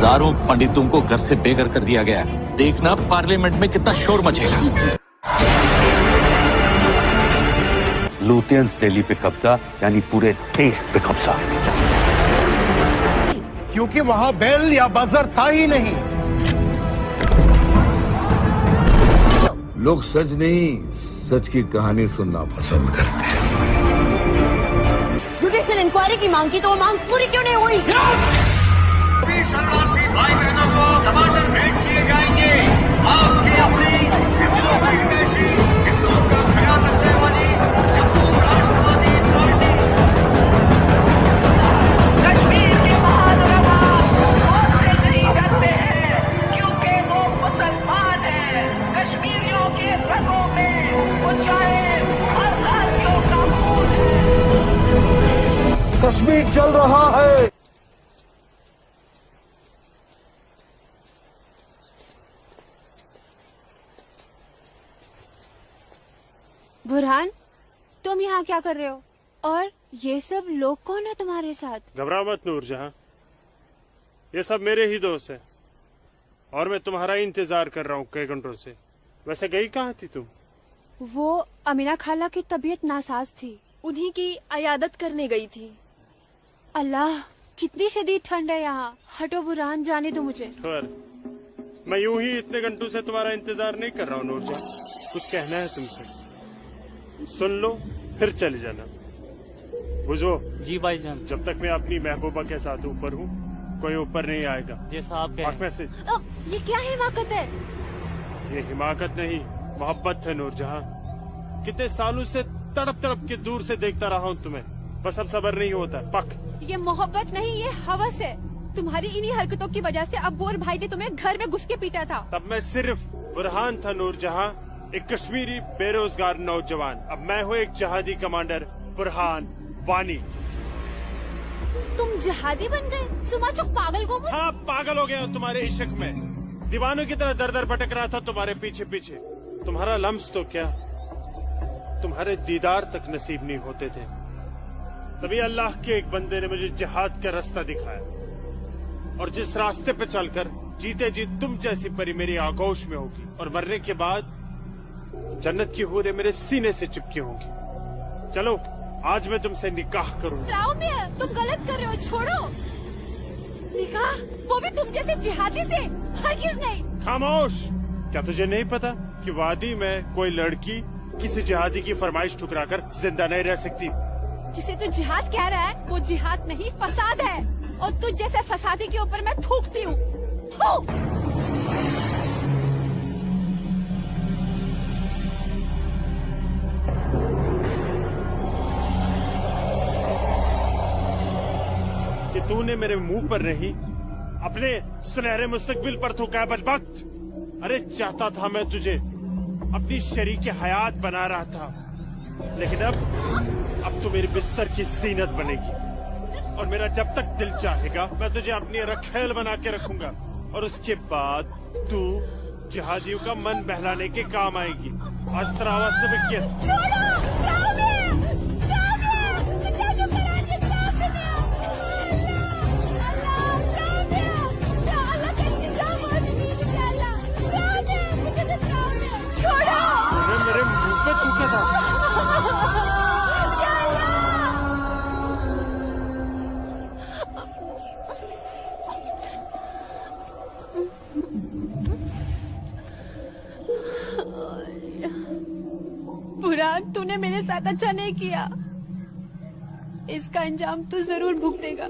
हजारों पंडितों को घर से बेघर कर दिया गया। देखना पार्लियामेंट में कितना शोर मचेगा। लूथियंस दिल्ली पे कब्जा यानी पूरे देश पे कब्जा, क्योंकि वहां बेल या बजर था ही नहीं। लोग सच नहीं, सच की कहानी सुनना पसंद करते हैं। जुडिशियल इंक्वायरी की मांग की तो वो मांग पूरी क्यों नहीं हुई? शरणार्थी भाई बहनों को टमाटर भेंट किए जाएंगे। आपकी अपनी हिंदुओं की हितैषी, हिंदुओं का ख्याल रखने वाली जम्मू राष्ट्रवादी पार्टी कश्मीर के महानरमा उससे नहीं डरते हैं, क्योंकि वो मुसलमान हैं। कश्मीरियों के रगों में वो चाहे हर भारतीयों का खून है। कश्मीर चल रहा है। बुरहान, तुम यहाँ क्या कर रहे हो? और ये सब लोग कौन है तुम्हारे साथ? घबरा मत नूरजहां, ये सब मेरे ही दोस्त हैं और मैं तुम्हारा ही इंतजार कर रहा हूँ कई घंटों से। वैसे गई कहाँ थी तुम? वो अमीना खाला की तबीयत नासाज थी, उन्हीं की अयादत करने गई थी। अल्लाह, कितनी शदीद ठंड है यहाँ। हटो बुरहान, जाने दो मुझे। मैं यूं ही इतने घंटों से तुम्हारा इंतजार नहीं कर रहा हूँ नूरजहां। कुछ कहना है तुमसे, सुन लो फिर चले जाना। बुझो जी भाईजान। जब तक मैं अपनी महबूबा के साथ ऊपर हूँ कोई ऊपर नहीं आएगा। जैसा आप कहें। में से ये क्या हिमाकत है? ये हिमाकत नहीं, मोहब्बत है नूरजहां। कितने सालों से तड़प तड़प के दूर से देखता रहा हूँ तुम्हें, बस अब सब्र नहीं होता। पक, ये मोहब्बत नहीं, ये हवस है। तुम्हारी इन्हीं हरकतों की वजह से अब्बू और भाई ने तुम्हें घर में घुस के पीटा था। तब मैं सिर्फ बुरहान था नूरजहां, एक कश्मीरी बेरोजगार नौजवान। अब मैं हूँ एक जहादी कमांडर, बुरहान वानी। तुम जहादी बन गए? सुमाचो पागल को। हाँ, पागल हो गया हूँ तुम्हारे इश्क में। दीवानों की तरह दर दर भटक रहा था तुम्हारे पीछे पीछे। तुम्हारा लम्स तो क्या, तुम्हारे दीदार तक नसीब नहीं होते थे। तभी अल्लाह के एक बंदे ने मुझे जिहाद का रास्ता दिखाया, और जिस रास्ते पे चलकर जीते जी तुम जैसी परी मेरी आगोश में होगी, और मरने के बाद जन्नत की हूरें मेरे सीने से चिपकी होंगी। चलो आज मैं तुमसे निकाह करूंगा। तुम गलत कर रहे हो, छोड़ो। निकाह? वो भी तुम जैसे जिहादी से? हरगिज़ नहीं। खामोश। क्या तुझे नहीं पता कि वादी में कोई लड़की किसी जिहादी की फरमाइश ठुकराकर जिंदा नहीं रह सकती? जिसे तू जिहाद कह रहा है वो जिहाद नहीं, फसाद है। और तुझ जैसे फसादी के ऊपर मैं थूकती हूँ। कि तूने मेरे मुंह पर नहीं, अपने सुनहरे मुस्तकबिल पर थूका बदबख्त। अरे चाहता था मैं तुझे अपनी शरीक हयात बना रहा था, लेकिन अब तू मेरे बिस्तर की जीनत बनेगी। और मेरा जब तक दिल चाहेगा मैं तुझे अपनी रखेल बना के रखूंगा, और उसके बाद तू जिहादियों का मन बहलाने के काम आएगी। आज तेरा आवाज से मेरे मुंह पे थूका था। बुरहान, तूने मेरे साथ अच्छा नहीं किया। इसका अंजाम तू जरूर भुगतेगा।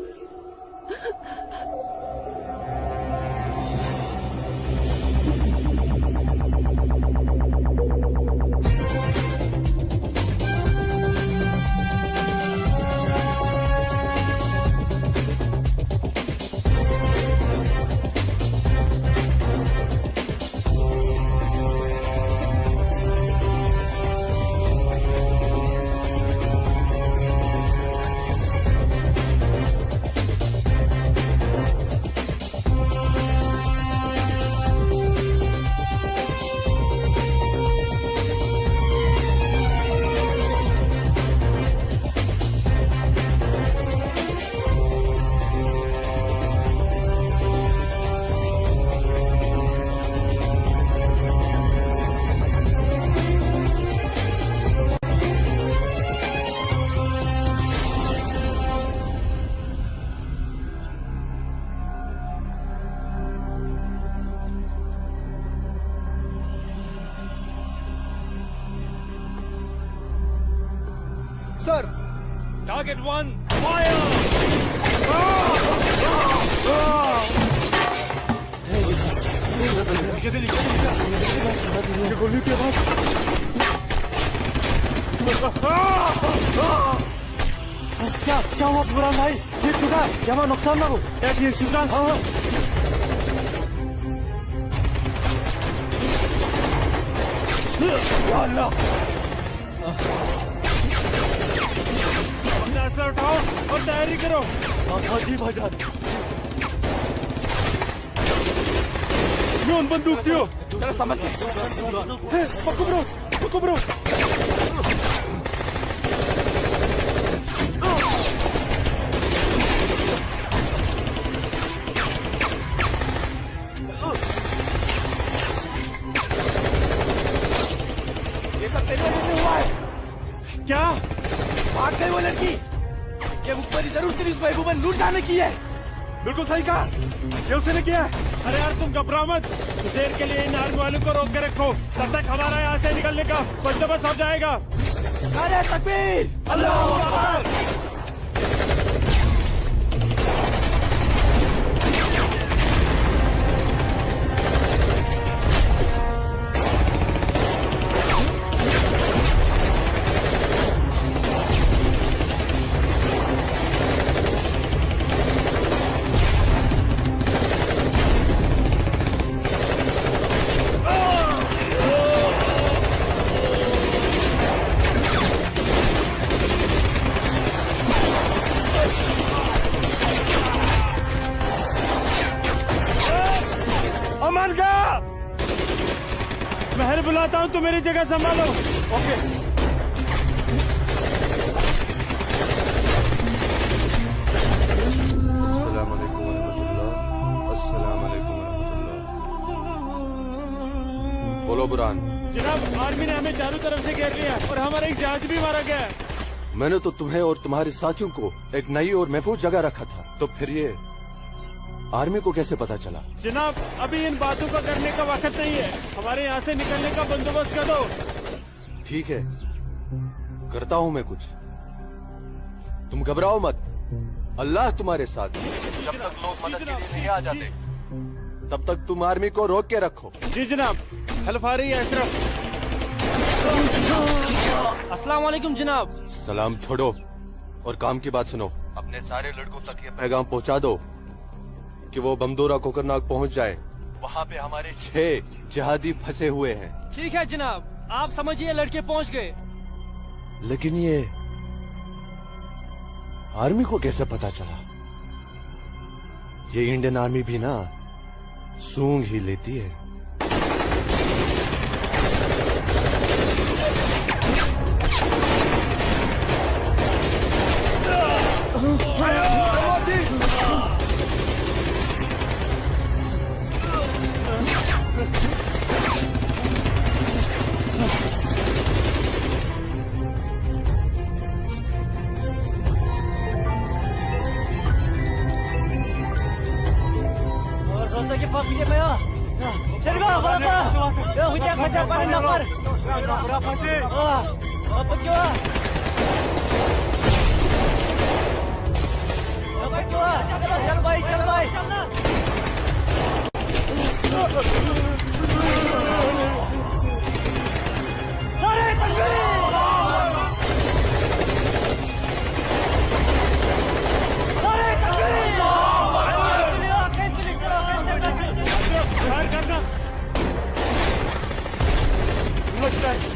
सर। Target 1 fire. गोली के बाद क्या हुआ बुरान भाई? ये चुका क्या नुकसान ना हो? ये चुका। हाँ अल्लाह, अपना असला उठाओ और तैयारी करो। जी भाईजान। यूं बंदूक दियो। चलो समझ गए। पक्को ब्रो। ये सब तेरे वजह से हुआ है। क्या? भाग गई वो लड़की। ये मुखबरी जरूर तेरी उस महबूबा लूट जाने की है। बिल्कुल सही कहा, ये उसने किया है। अरे यार तुम घबराओ मत, देर के लिए इन आर्मी वालों को रोक के रखो, तब तक हमारा यहाँ से निकलने का बंदोबस्त हो जाएगा। अरे तकबीर, अल्लाहू अकबर। मैं बुलाता हूँ तो मेरी जगह संभालो। ओके। बोलो बुरान। जनाब, आर्मी ने हमें चारों तरफ से घेर लिया और हमारा एक जहाज भी मारा गया। मैंने तो तुम्हें और तुम्हारे साथियों को एक नई और महफूज जगह रखा था, तो फिर ये आर्मी को कैसे पता चला? जनाब, अभी इन बातों का करने का वक्त नहीं है, हमारे यहाँ से निकलने का बंदोबस्त कर दो। ठीक है, करता हूँ मैं कुछ। तुम घबराओ मत, अल्लाह तुम्हारे साथ है। जब तक लोग मदद के लिए नहीं आ जाते, तब तक तुम आर्मी को रोक के रखो। जी जनाब। खलफारी अशरफ। अस्सलाम वालेकुम जनाब। सलाम छोड़ो और काम की बात सुनो। अपने सारे लड़कों तक ये पैगाम पहुँचा दो कि वो बमदोरा कोकरनाग पहुंच जाए। वहाँ पे हमारे 6 जिहादी फंसे हुए हैं। ठीक है जनाब, आप समझिए लड़के पहुंच गए। लेकिन ये आर्मी को कैसे पता चला? ये इंडियन आर्मी भी ना सूंघ ही लेती है।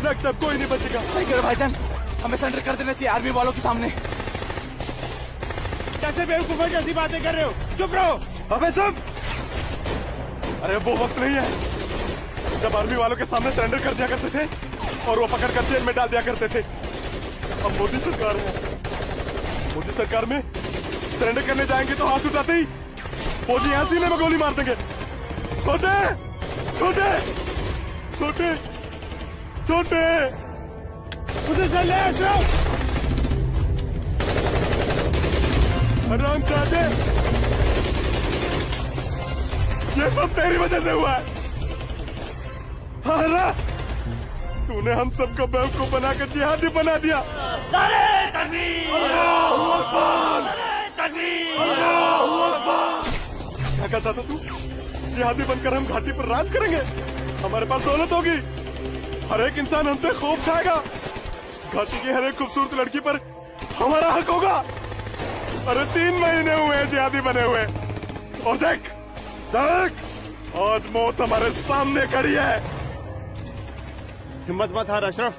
लगता कोई नहीं बचेगा। सही करो भाईजान, हमें सरेंडर कर देना चाहिए आर्मी वालों के सामने। कैसे बेवकूफों जैसी बातें कर रहे हो? चुप रहो। अबे चुप। अरे वो वक्त नहीं है जब आर्मी वालों के सामने सरेंडर कर दिया करते थे और वो पकड़ कर जेल में डाल दिया करते थे। अब मोदी सरकार है, मोदी सरकार में सरेंडर करने जाएंगे तो हाथ उठाते ही फौजी यहाँ सीने में गोली मार देंगे। छोटे छोटे छोटे छोटे मुझे चल आराम चाहते, ये सब तेरी वजह से हुआ है। तूने हम सबको बेवकूफ बना के जिहादी बना दिया। क्या कहता था तू? जिहादी बनकर हम घाटी पर राज करेंगे, हमारे पास दौलत होगी, हर एक इंसान हमसे खौफ खाएगा, घाटी की हर एक खूबसूरत लड़की पर हमारा हक होगा। अरे 3 महीने हुए हैं जिहादी बने हुए, और देख देख आज मौत हमारे सामने खड़ी है। हिम्मत मत हार अशरफ,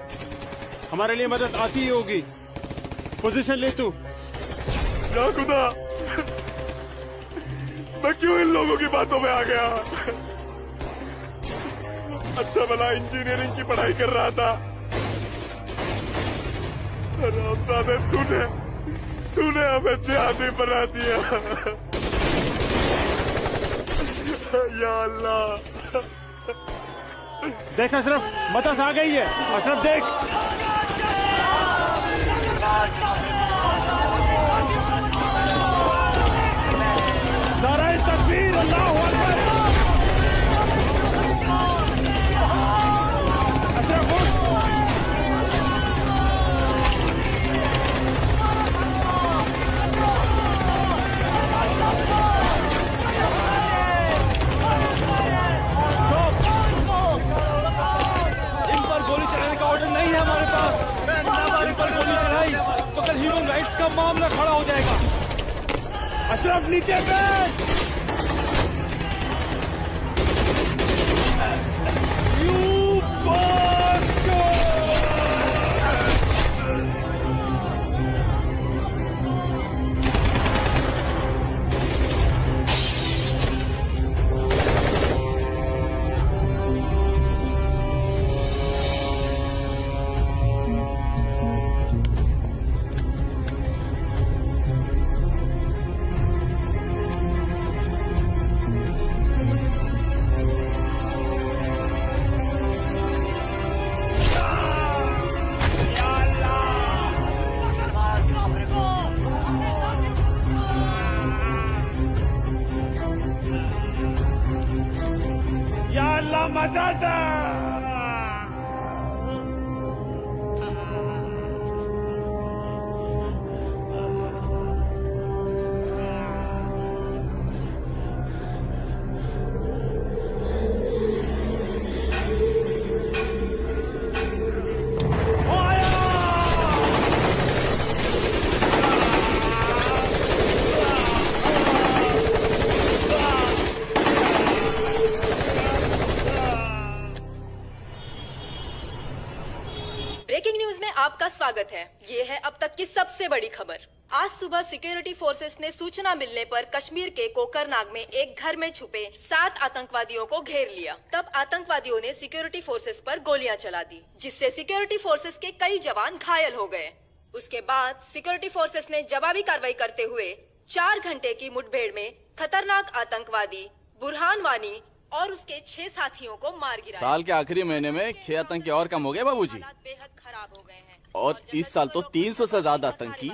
हमारे लिए मदद आती ही होगी। पोजीशन ले तू। या खुदा, मैं क्यों इन लोगों की बातों में आ गया? अच्छा भला इंजीनियरिंग की पढ़ाई कर रहा था। रामजादे, तूने हमें जिहादी बना दिया। या अल्लाह। देख अशरफ, मदद आ गई है। अशरफ देख, नाराए तकबीर, अल्लाहू अकबर। अशरफ उठ। गोली चलाने का ऑर्डर नहीं है हमारे पास। हमारे पर गोली चलाई तो कल ह्यूमन राइट्स का मामला खड़ा हो जाएगा। अशरफ नीचे बैठ। आपका स्वागत है। ये है अब तक की सबसे बड़ी खबर। आज सुबह सिक्योरिटी फोर्सेस ने सूचना मिलने पर कश्मीर के कोकरनाग में एक घर में छुपे 7 आतंकवादियों को घेर लिया। तब आतंकवादियों ने सिक्योरिटी फोर्सेस पर गोलियां चला दी, जिससे सिक्योरिटी फोर्सेस के कई जवान घायल हो गए। उसके बाद सिक्योरिटी फोर्सेस ने जवाबी कार्रवाई करते हुए 4 घंटे की मुठभेड़ में खतरनाक आतंकवादी बुरहान वानी और उसके 6 साथियों को मार गिराया। साल के आखिरी महीने में 6 आतंकी और कम हो गए बाबूजी। बेहद खराब हो गए हैं और इस साल तो 300 से ज्यादा आतंकी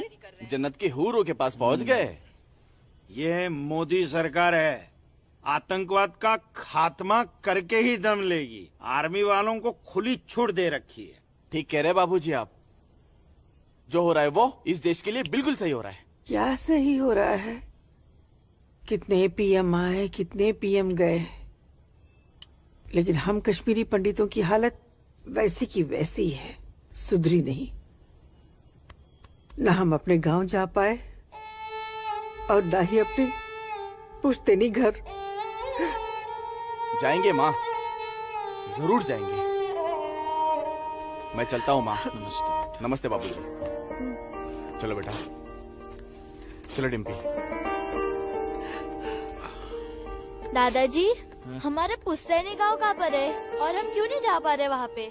जन्नत के हूरों के पास पहुंच गए। ये मोदी सरकार है, आतंकवाद का खात्मा करके ही दम लेगी। आर्मी वालों को खुली छूट दे रखी है। ठीक कह रहे बाबूजी आप। जो हो रहा है वो इस देश के लिए बिल्कुल सही हो रहा है। क्या सही हो रहा है? कितने पीएम आए, कितने पीएम गए, लेकिन हम कश्मीरी पंडितों की हालत वैसी की वैसी है, सुधरी नहीं। न हम अपने गांव जा पाए और न ही अपने पुश्तैनी घर। जाएंगे माँ, जरूर जाएंगे। मैं चलता हूँ माँ। नमस्ते। नमस्ते बाबूजी। चलो बेटा, चलो डिम्पी। दादाजी, हमारे पुश्तैनी गांव कहाँ पर है और हम क्यों नहीं जा पा रहे वहाँ पे?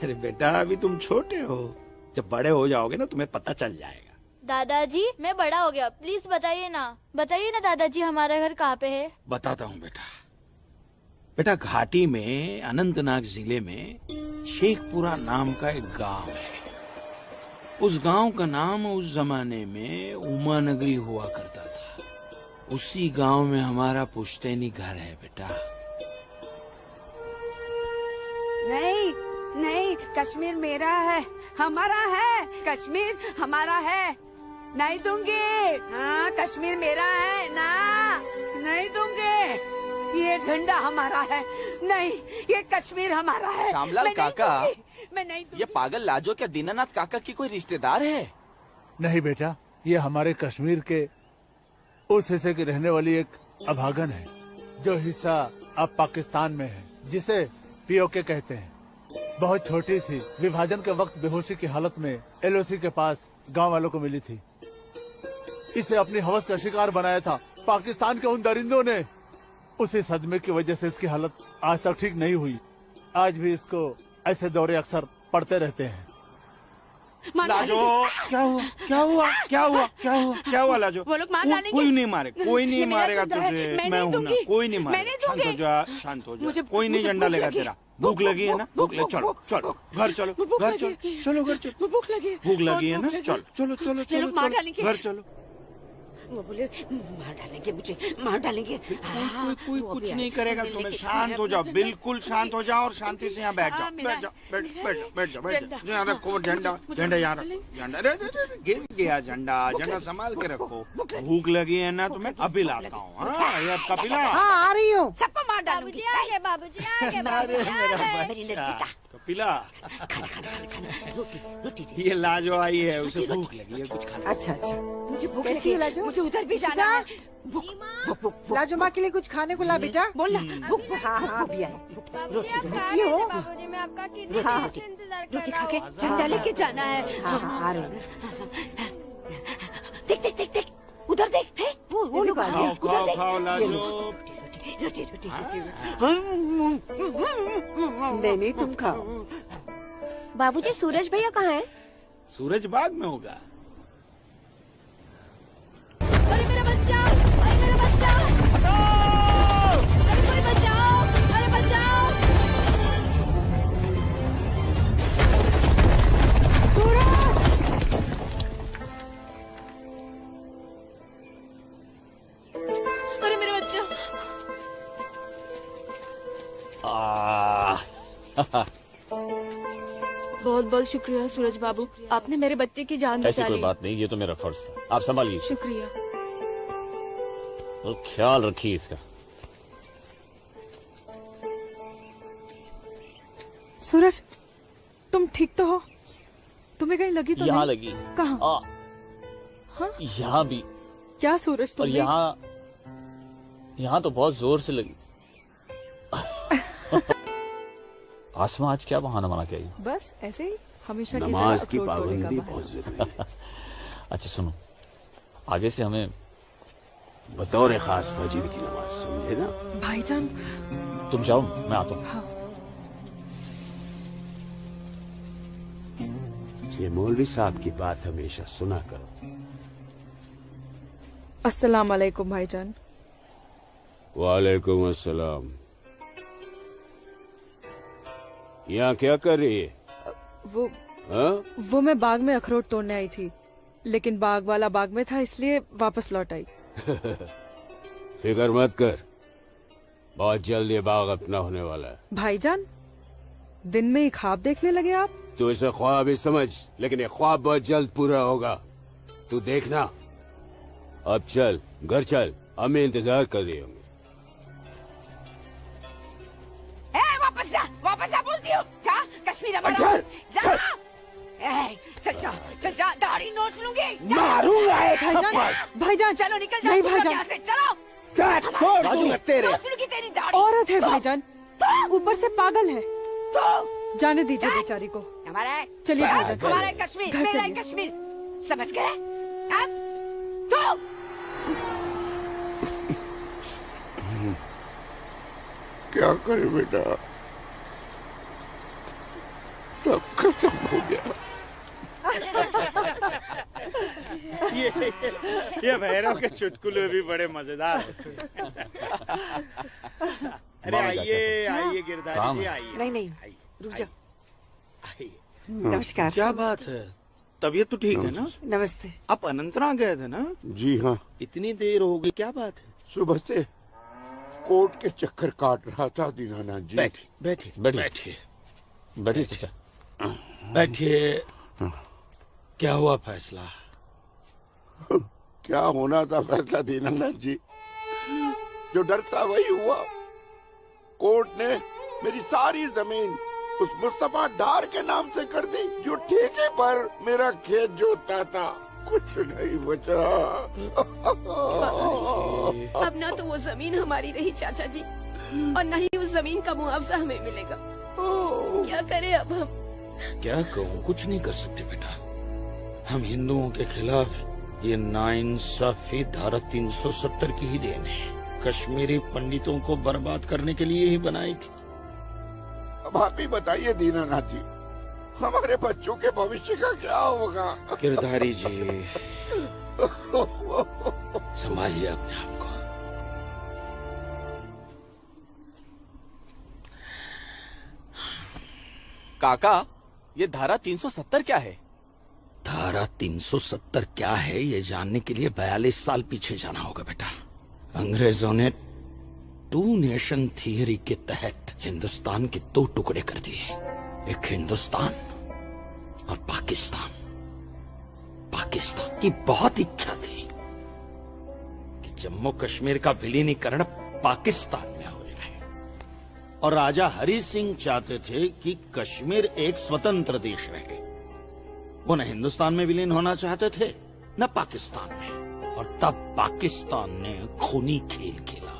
अरे बेटा, अभी तुम छोटे हो, जब बड़े हो जाओगे ना तुम्हें पता चल जाएगा। दादाजी, मैं बड़ा हो गया, प्लीज बताइए ना दादाजी, हमारा घर कहाँ पे है? बताता हूँ बेटा। बेटा, घाटी में अनंतनाग जिले में शेखपुरा नाम का एक गांव है। उस गांव का नाम उस जमाने में उमा नगरी हुआ करता था। उसी गांव में हमारा पुश्तैनी घर है बेटा। नहीं, कश्मीर मेरा है, हमारा है। कश्मीर हमारा है, नहीं दूंगी। हाँ, कश्मीर मेरा है ना, नहीं दूंगी। ये झंडा हमारा है, नहीं, ये कश्मीर हमारा है। श्यामलाल मैं नहीं काका, दूंगी, मैं नहीं दूंगी। ये पागल लाजो क्या दीनानाथ काका की कोई रिश्तेदार है? नहीं बेटा, ये हमारे कश्मीर के उस हिस्से की रहने वाली एक अभागन है, जो हिस्सा अब पाकिस्तान में है, जिसे पीओके कहते हैं। बहुत छोटी थी, विभाजन के वक्त बेहोशी की हालत में एलओसी के पास गांव वालों को मिली थी। इसे अपनी हवस का शिकार बनाया था पाकिस्तान के उन दरिंदों ने। उसी सदमे की वजह से इसकी हालत आज तक ठीक नहीं हुई। आज भी इसको ऐसे दौरे अक्सर पड़ते रहते हैं। लाजो, क्या हुआ क्या हुआ क्या हुआ क्या हुआ क्या हुआ लाजो? वो लोग मार डालेंगे। कोई नहीं मारेगा, कोई नहीं मारेगा तुझे। मैं हूँ ना, कोई नहीं मैं नहीं मारेगा। शांत हो जा, शांत हो जा। कोई नहीं मुझे झंडा भूख लेगा लगी। तेरा। भूख लगी है ना? भूख लगी, चलो चलो घर चलो, घर चलो, चलो घर चलो। भूख लगी, भूख लगी है ना? चलो चलो चलो ये चलो लोग मार डालेंगे। घर चलो। वो बोले मार डालेंगे मुझे, मार डालेंगे। कोई कुछ नहीं करेगा तुम्हें। शांत हो जाओ, बिल्कुल शांत हो जाओ और शांति से यहाँ बैठ जाओ, बैठ जाओ, बैठ बैठ बैठ जाओ, बैठ जाओ। यहाँ रखो झंडा, झंडा यहाँ रखो, झंडा। गिर गया झंडा, झंडा संभाल के रखो। भूख लगी है ना तुम्हें? अभी लाता हूँ। हाँ, ये आपका पिला। हाँ, आ रही हूँ। सबको मार डालूंगी। बाबूजी आगे अरे मेरा बच्चा कपिला, ये लाजो आई है, उसे भूख लगी है, कुछ खाना। अच्छा अच्छा, मुझे भूख लगी है लाजो, मुझे उधर भी जाना है। लाजो माँ के लिए कुछ खाने को ला बेटा, बोल ना। भूख, हाँ हाँ अभी आई। रोटी हो, बाबूजी, मैं आपका कितनी हाँ, देर से इंतजार कर रोटी रहा खा के हूँ। झंडा लेके जाना है। हाँ हाँ, आ रही हूँ। देख देख देख देख, उधर देख, है वो लोग आ गए। खाओ खाओ खाओ लाजो। रोटी रोटी नहीं नहीं, तुम खाओ। बाबूजी, सूरज भैया कहाँ है? सूरज बाग में होगा। अरे मेरा बच्चा, अरे मेरा बच्चा, अरे कोई बचाओ, अरे बचाओ। अरे मेरा बच्चा। बहुत बहुत शुक्रिया सूरज बाबू, आपने मेरे बच्चे की जान ऐसी बचा कोई ली। बात नहीं, ये तो मेरा फर्ज था। आप संभालिए, शुक्रिया। तो ख्याल रखिए इसका। सूरज, तुम ठीक तो हो? तुम्हें कहीं लगी तो यहाँ नहीं? लगी। कहाँ? हाँ? यहाँ भी। क्या सूरज, और तुम्हें? यहाँ तो बहुत जोर से लगी। आसमा आज क्या बहाना बना के आई? बस ऐसे ही, हमेशा की नमाज तरह की अखरोट तोड़ने का पाबंदी बहाना। बहुत जरूरी है। अच्छा सुनो, आगे से हमें बतौर खास फजर की नमाज, समझे ना? भाईजान, तुम जाओ, मैं आता हूँ। हाँ। ये मौलवी साहब की बात हमेशा सुना करो। अस्सलाम वालेकुम भाईजान। वालेकुम अस्सलाम। यहाँ क्या कर रही है? वो हाँ? वो मैं बाग में अखरोट तोड़ने आई थी, लेकिन बाग वाला बाग में था, इसलिए वापस लौट आई। फिक्र मत कर, बहुत जल्द ये बाग अपना होने वाला है। भाईजान, दिन में ही ख्वाब देखने लगे आप? तू इसे ख्वाब ही समझ, लेकिन ये ख्वाब बहुत जल्द पूरा होगा, तू देखना। अब चल, घर चल, अम्मी इंतजार कर रही होंगी। वापस जा बोलती हूँ। जा, कश्मीर हमारा। जा, चल जा, चल जा, दाढ़ी नोच लूंगी। मारूंगा एक भाईजान, भाईजान, चलो निकल जाओ, नहीं तुम लोग भाईजान, यहाँ से, चलो। तेरे नोच लूंगी तेरी दाढ़ी। औरत है भाईजान, ऊपर से पागल है। जाने दीजिए बेचारी को। हमारा है, चलिए भाईजान, हमारा है कश्मीर, घर मेरा है चलिए। कश्मीर, समझ गए? अब तो क्या करे बेटा, सब खत्म हो गया। ये भैरव के चुटकुले भी बड़े मजेदार हैं। अरे आइए आइए गिरधारी जी, आइए। नहीं नहीं, रुक जा। नमस्कार। क्या बात है, तबीयत तो ठीक है ना? नमस्ते। आप अनंतनाग गए थे ना? जी हाँ, इतनी देर हो गई, क्या बात है? सुबह से कोर्ट के चक्कर काट रहा था दीनानाथ जी। बैठिए बैठिए बैठिए बैठिए चाचा। बैठिए। क्या हुआ फैसला? क्या होना था फैसला दीनानाथ जी, जो डर था वही हुआ। कोर्ट ने मेरी सारी जमीन उस मुस्तफा डार के नाम से कर दी, जो ठेके पर मेरा खेत जोतता था। कुछ नहीं बचा। अब ना तो वो जमीन हमारी रही चाचा जी, और न ही उस जमीन का मुआवजा हमें मिलेगा। क्या करें अब हम? क्या कहूँ, कुछ नहीं कर सकते बेटा। हम हिंदुओं के खिलाफ ये नाइंसाफी धारा 370 की ही देन है। कश्मीरी पंडितों को बर्बाद करने के लिए ही बनाई थी। अब आप ही बताइए दीनानाथ जी, हमारे बच्चों के भविष्य का क्या होगा? गिरधारी जी, संभालिए अपने आप को। काका, ये धारा 370 क्या है? धारा 370 क्या है, ये जानने के लिए 42 साल पीछे जाना होगा बेटा। अंग्रेजों ने टू नेशन थियरी के तहत हिंदुस्तान के 2 टुकड़े कर दिए, एक हिंदुस्तान और पाकिस्तान। पाकिस्तान की बहुत इच्छा थी कि जम्मू कश्मीर का विलीनीकरण पाकिस्तान में हो जाए, और राजा हरि सिंह चाहते थे कि कश्मीर एक स्वतंत्र देश रहे। वो न हिंदुस्तान में विलीन होना चाहते थे न पाकिस्तान में, और तब पाकिस्तान ने खूनी खेल खेला।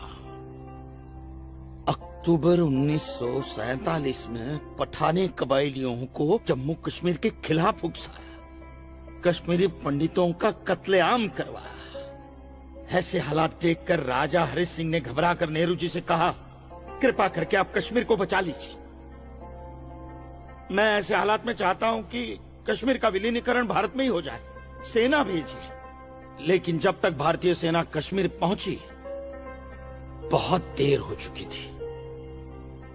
अक्टूबर 1947 में पठानी कबायलियों को जम्मू कश्मीर के खिलाफ उकसाया, कश्मीरी पंडितों का कत्लेआम करवाया। ऐसे हालात देखकर राजा हरि सिंह ने घबरा कर नेहरू जी से कहा, कृपा करके आप कश्मीर को बचा लीजिए। मैं ऐसे हालात में चाहता हूं कि कश्मीर का विलीनीकरण भारत में ही हो जाए, सेना भेजिए। लेकिन जब तक भारतीय सेना कश्मीर पहुंची, बहुत देर हो चुकी थी।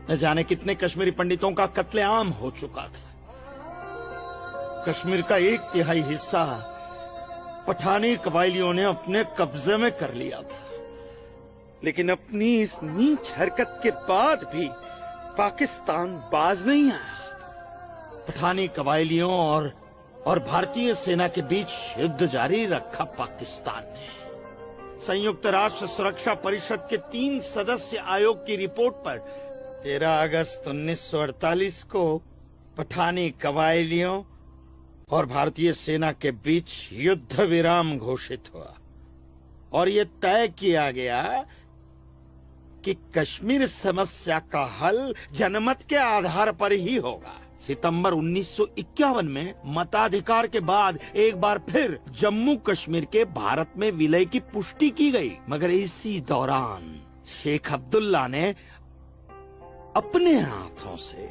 न जाने कितने कश्मीरी पंडितों का कत्लेआम हो चुका था। कश्मीर का 1/3 हिस्सा पठानी कबायलियों ने अपने कब्जे में कर लिया था। लेकिन अपनी इस नीच हरकत के बाद भी पाकिस्तान बाज नहीं आया। पठानी कबायलियों और भारतीय सेना के बीच युद्ध जारी रखा पाकिस्तान ने। संयुक्त राष्ट्र सुरक्षा परिषद के 3 सदस्य आयोग की रिपोर्ट पर 13 अगस्त 1948 को पठानी कबायलियों और भारतीय सेना के बीच युद्ध विराम घोषित हुआ, और ये तय किया गया कि कश्मीर समस्या का हल जनमत के आधार पर ही होगा। सितंबर 1951 में मताधिकार के बाद एक बार फिर जम्मू कश्मीर के भारत में विलय की पुष्टि की गई, मगर इसी दौरान शेख अब्दुल्ला ने अपने हाथों से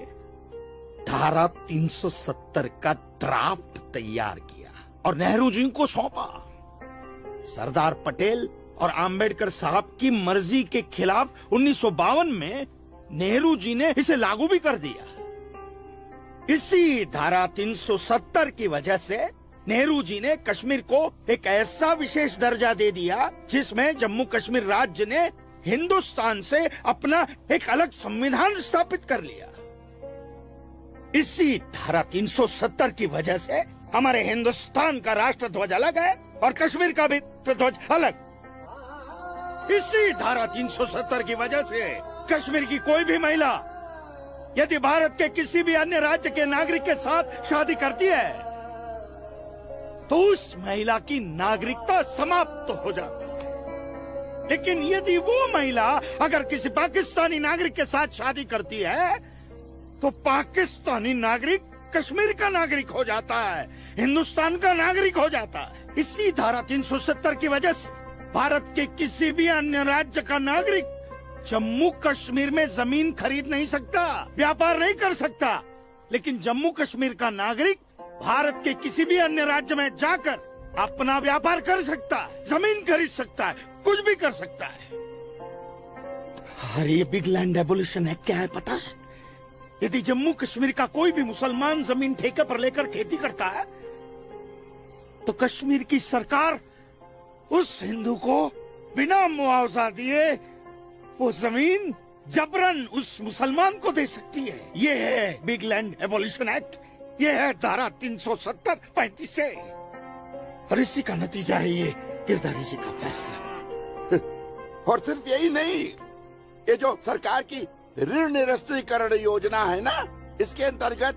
धारा 370 का ड्राफ्ट तैयार किया और नेहरू जी को सौंपा। सरदार पटेल और आम्बेडकर साहब की मर्जी के खिलाफ 1952 में नेहरू जी ने इसे लागू भी कर दिया। इसी धारा 370 की वजह से नेहरू जी ने कश्मीर को एक ऐसा विशेष दर्जा दे दिया जिसमें जम्मू कश्मीर राज्य ने हिंदुस्तान से अपना एक अलग संविधान स्थापित कर लिया। इसी धारा 370 की वजह से हमारे हिंदुस्तान का राष्ट्र ध्वज अलग है और कश्मीर का भी ध्वज अलग। इसी धारा 370 की वजह से कश्मीर की कोई भी महिला यदि भारत के किसी भी अन्य राज्य के नागरिक के साथ शादी करती है तो उस महिला की नागरिकता समाप्त हो जाती है। लेकिन यदि वो महिला अगर किसी पाकिस्तानी नागरिक के साथ शादी करती है तो पाकिस्तानी नागरिक कश्मीर का नागरिक हो जाता है, हिंदुस्तान का नागरिक हो जाता है। इसी धारा 370 की वजह से भारत के किसी भी अन्य राज्य का नागरिक जम्मू कश्मीर में जमीन खरीद नहीं सकता, व्यापार नहीं कर सकता। लेकिन जम्मू कश्मीर का नागरिक भारत के किसी भी अन्य राज्य में जाकर अपना व्यापार कर सकता है, जमीन खरीद सकता है, कुछ भी कर सकता है। अरे ये बिग लैंड एबोल्यूशन एक्ट क्या है पता है? यदि जम्मू कश्मीर का कोई भी मुसलमान जमीन ठेके पर लेकर खेती करता है तो कश्मीर की सरकार उस हिंदू को बिना मुआवजा दिए वो जमीन जबरन उस मुसलमान को दे सकती है। ये है बिग लैंड एबोल्यूशन एक्ट। ये है धारा 370-35 से, और इसी का नतीजा है ये गिरधारी जी का फैसला। और सिर्फ यही नहीं, ये जो सरकार की ऋण निरस्तीकरण योजना है ना, इसके अंतर्गत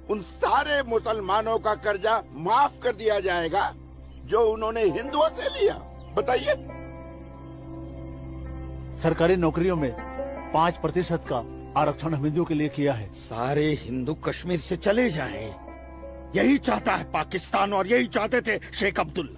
उन सारे मुसलमानों का कर्जा माफ कर दिया जाएगा जो उन्होंने हिंदुओं से लिया। बताइए। सरकारी नौकरियों में 5% का आरक्षण हम हिंदुओं के लिए किया है। सारे हिंदू कश्मीर से चले जाएं, यही चाहता है पाकिस्तान, और यही चाहते थे शेख अब्दुल।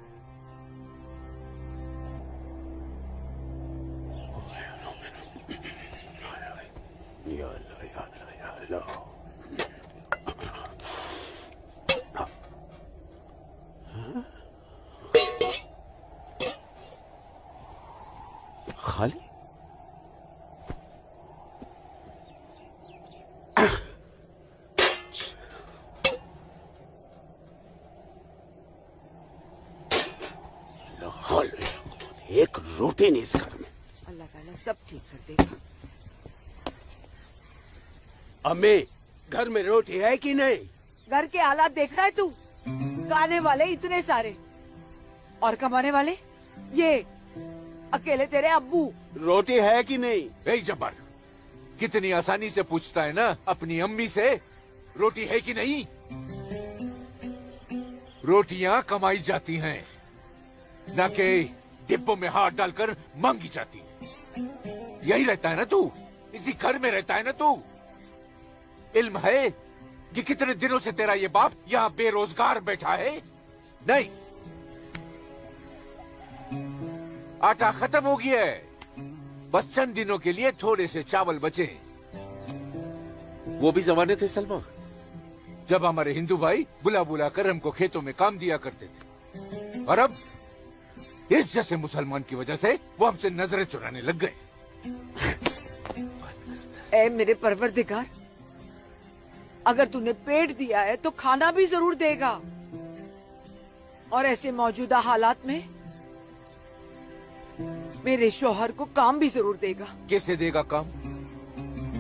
खाली एक रोटी नहीं इस घर में। अल्लाह ताला सब ठीक कर देगा। अम्मी, घर में रोटी है कि नहीं? घर के हालात देख रहा है तू? गाने वाले इतने सारे और कमाने वाले ये अकेले तेरे अब्बू। रोटी है कि नहीं? ए जब्बार, कितनी आसानी से पूछता है ना अपनी अम्मी से रोटी है कि नहीं। रोटियां कमाई जाती हैं, न कि डिब्बों में हाथ डालकर मांगी जाती हैं। यही रहता है ना तू, इसी घर में रहता है ना तू। इल्म है कि कितने दिनों से तेरा ये बाप यहाँ बेरोजगार बैठा है? नहीं, आटा खत्म हो गया है, बस चंद दिनों के लिए थोड़े से चावल बचे। वो भी जमाने थे सलमा, जब हमारे हिंदू भाई बुला बुला कर हमको खेतों में काम दिया करते थे, और अब इस जैसे मुसलमान की वजह से वो हमसे नजरें चुराने लग गए। ए मेरे परवरदिगार, अगर तूने पेट दिया है तो खाना भी जरूर देगा, और ऐसे मौजूदा हालात में मेरे शौहर को काम भी जरूर देगा। कैसे देगा काम,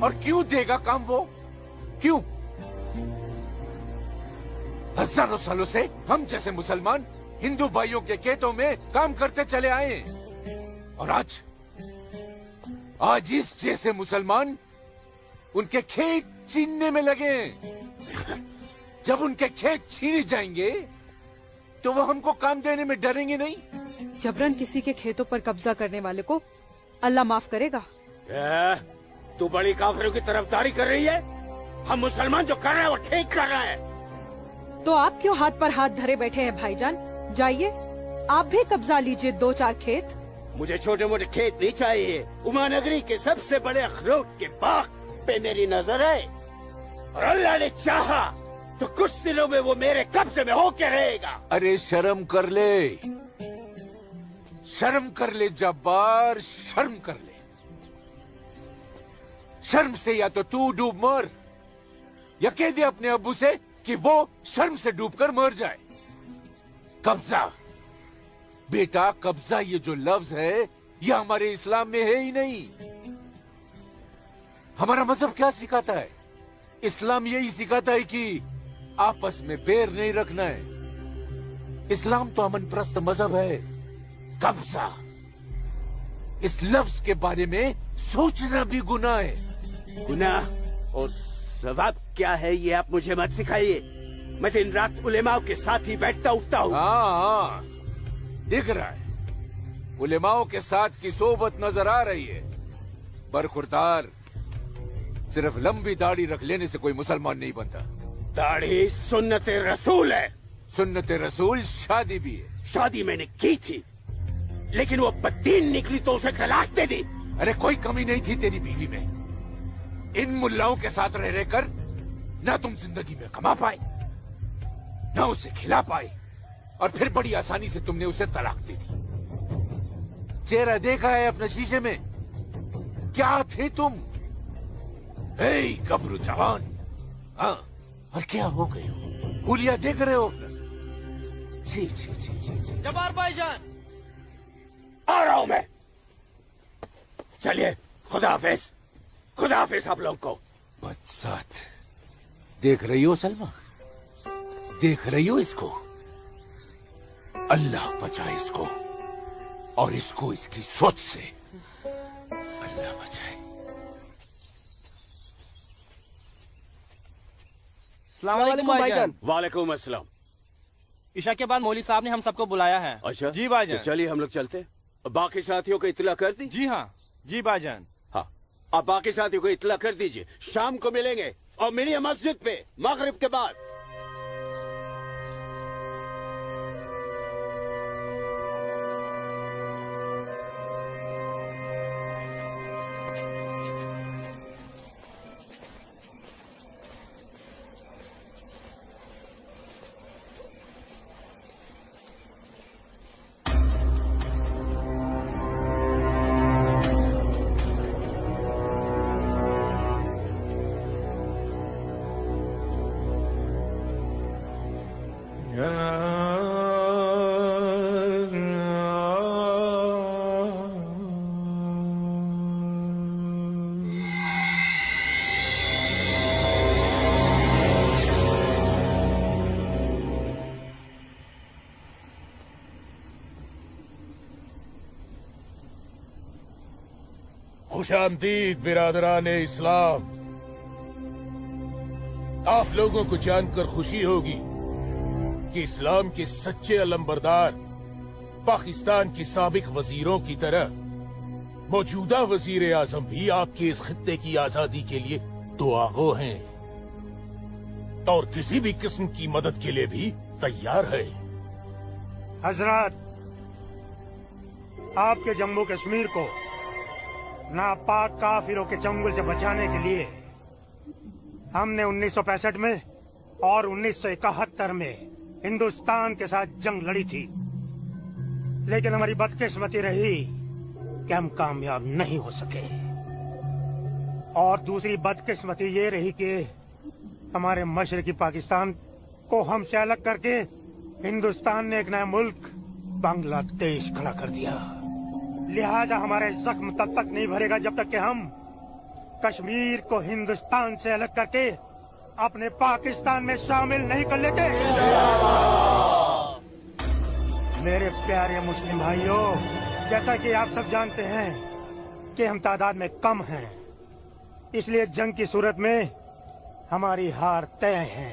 और क्यों देगा काम? वो क्यों? हजारों सालों से हम जैसे मुसलमान हिंदू भाइयों के खेतों में काम करते चले आए, और आज इस जैसे मुसलमान उनके खेत छीनने में लगे। जब उनके खेत छीने जाएंगे तो वो हमको काम देने में डरेंगे नहीं। जबरन किसी के खेतों पर कब्जा करने वाले को अल्लाह माफ करेगा। तू बड़ी काफिरों की तरफदारी कर रही है? हम मुसलमान जो कर रहे हैं वो ठीक कर रहे हैं। तो आप क्यों हाथ पर हाथ धरे बैठे हैं भाईजान? जाइए आप भी कब्जा लीजिए 2-4 खेत। मुझे छोटे मोटे खेत नहीं चाहिए, उमानगरी के सबसे बड़े अखरोट के बाग पे मेरी नजर है, और अल्लाह ने चाहा तो कुछ दिनों में वो मेरे कब्जे में होके रहेगा। अरे शर्म कर ले, शर्म कर ले जब्बार, शर्म कर ले। शर्म से या तो तू डूब मर, या कह दे अपने अब्बू से कि वो शर्म से डूबकर मर जाए। कब्जा बेटा, कब्जा ये जो लफ्ज है ये हमारे इस्लाम में है ही नहीं। हमारा मजहब क्या सिखाता है? इस्लाम यही सिखाता है कि आपस में बैर नहीं रखना है। इस्लाम तो अमन प्रस्त मजहब है। कब्जा, इस लफ्ज के बारे में सोचना भी गुनाह है। गुनाह और सवाब क्या है ये आप मुझे मत सिखाइए। मैं दिन रात उलेमाओं के साथ ही बैठता उठता हूँ। हाँ, दिख रहा है, उलेमाओं के साथ की सोबत नजर आ रही है। बरखुरदार, सिर्फ लंबी दाढ़ी रख लेने से कोई मुसलमान नहीं बनता। दाढ़ी सुन्नत रसूल है। सुन्नत रसूल शादी भी है। शादी मैंने की थी, लेकिन वो बददीन निकली तो उसे तलाक दे दी। अरे कोई कमी नहीं थी तेरी बीवी में। इन मुल्लाओं के साथ रह रहकर ना तुम जिंदगी में कमा पाए, ना उसे खिला पाए, और फिर बड़ी आसानी से तुमने उसे तलाक दे दी। चेहरा देखा है अपने शीशे में? क्या थे तुम? गबरू जवान। हाँ, और क्या हो गए हो? हुलिया देख रहे हो? जी जी जी जी जी। जब्बार भाईजान, आ रहा हूं मैं। चलिए, खुदा हाफिज। खुदा हाफिज आप लोगों को। बदसात, देख रही हो सलमा? देख रही हो इसको? अल्लाह बचाए इसको और इसको इसकी सोच से। अल्लाह बचाए। अस्सलाम वालेकुम भाईजान। वालेकुम अस्सलाम। ईशा के बाद मौली साहब ने हम सबको बुलाया है। अच्छा जी भाईजान। तो चलिए हम लोग चलते। बाकी साथियों को इत्तला कर दी? जी हाँ जी भाईजान। हाँ, आप बाकी साथियों को इत्तला कर दीजिए, शाम को मिलेंगे और मिलिए मस्जिद पे मगरिब के बाद। खुशामदीद बिरादरान इस्लाम। आप लोगों को जानकर खुशी होगी कि इस्लाम के सच्चे अलंबरदार पाकिस्तान के साबिक वजीरों की तरह मौजूदा वजीर आजम भी आपके इस खित्ते की आजादी के लिए दुआगो हैं और किसी भी किस्म की मदद के लिए भी तैयार है। हजरत, आपके जम्मू कश्मीर को नापाक काफिरों के चंगुल से बचाने के लिए हमने 1965 में और 1971 में हिंदुस्तान के साथ जंग लड़ी थी, लेकिन हमारी बदकिस्मती रही कि हम कामयाब नहीं हो सके। और दूसरी बदकिस्मती ये रही कि हमारे मशरकी पाकिस्तान को हमसे अलग करके हिंदुस्तान ने एक नया मुल्क बांग्लादेश खड़ा कर दिया। लिहाजा हमारे जख्म तब तक नहीं भरेगा जब तक कि हम कश्मीर को हिंदुस्तान से अलग करके अपने पाकिस्तान में शामिल नहीं कर लेते। मेरे प्यारे मुस्लिम भाइयों, जैसा कि आप सब जानते हैं कि हम तादाद में कम हैं, इसलिए जंग की सूरत में हमारी हार तय है।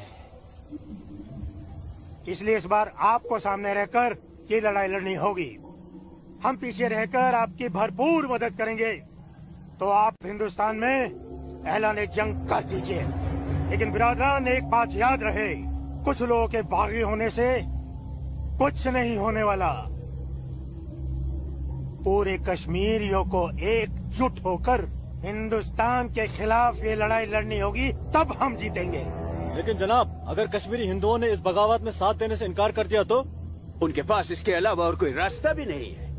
इसलिए इस बार आपको सामने रहकर ये लड़ाई लड़नी होगी। हम पीछे रहकर आपकी भरपूर मदद करेंगे, तो आप हिंदुस्तान में ऐलान जंग कर दीजिए। लेकिन बिरादरान, एक बात याद रहे, कुछ लोगों के बागी होने से कुछ नहीं होने वाला। पूरे कश्मीरियों को एकजुट होकर हिंदुस्तान के खिलाफ ये लड़ाई लड़नी होगी, तब हम जीतेंगे। लेकिन जनाब, अगर कश्मीरी हिंदुओं ने इस बगावत में साथ देने से इनकार कर दिया तो? उनके पास इसके अलावा और कोई रास्ता भी नहीं है।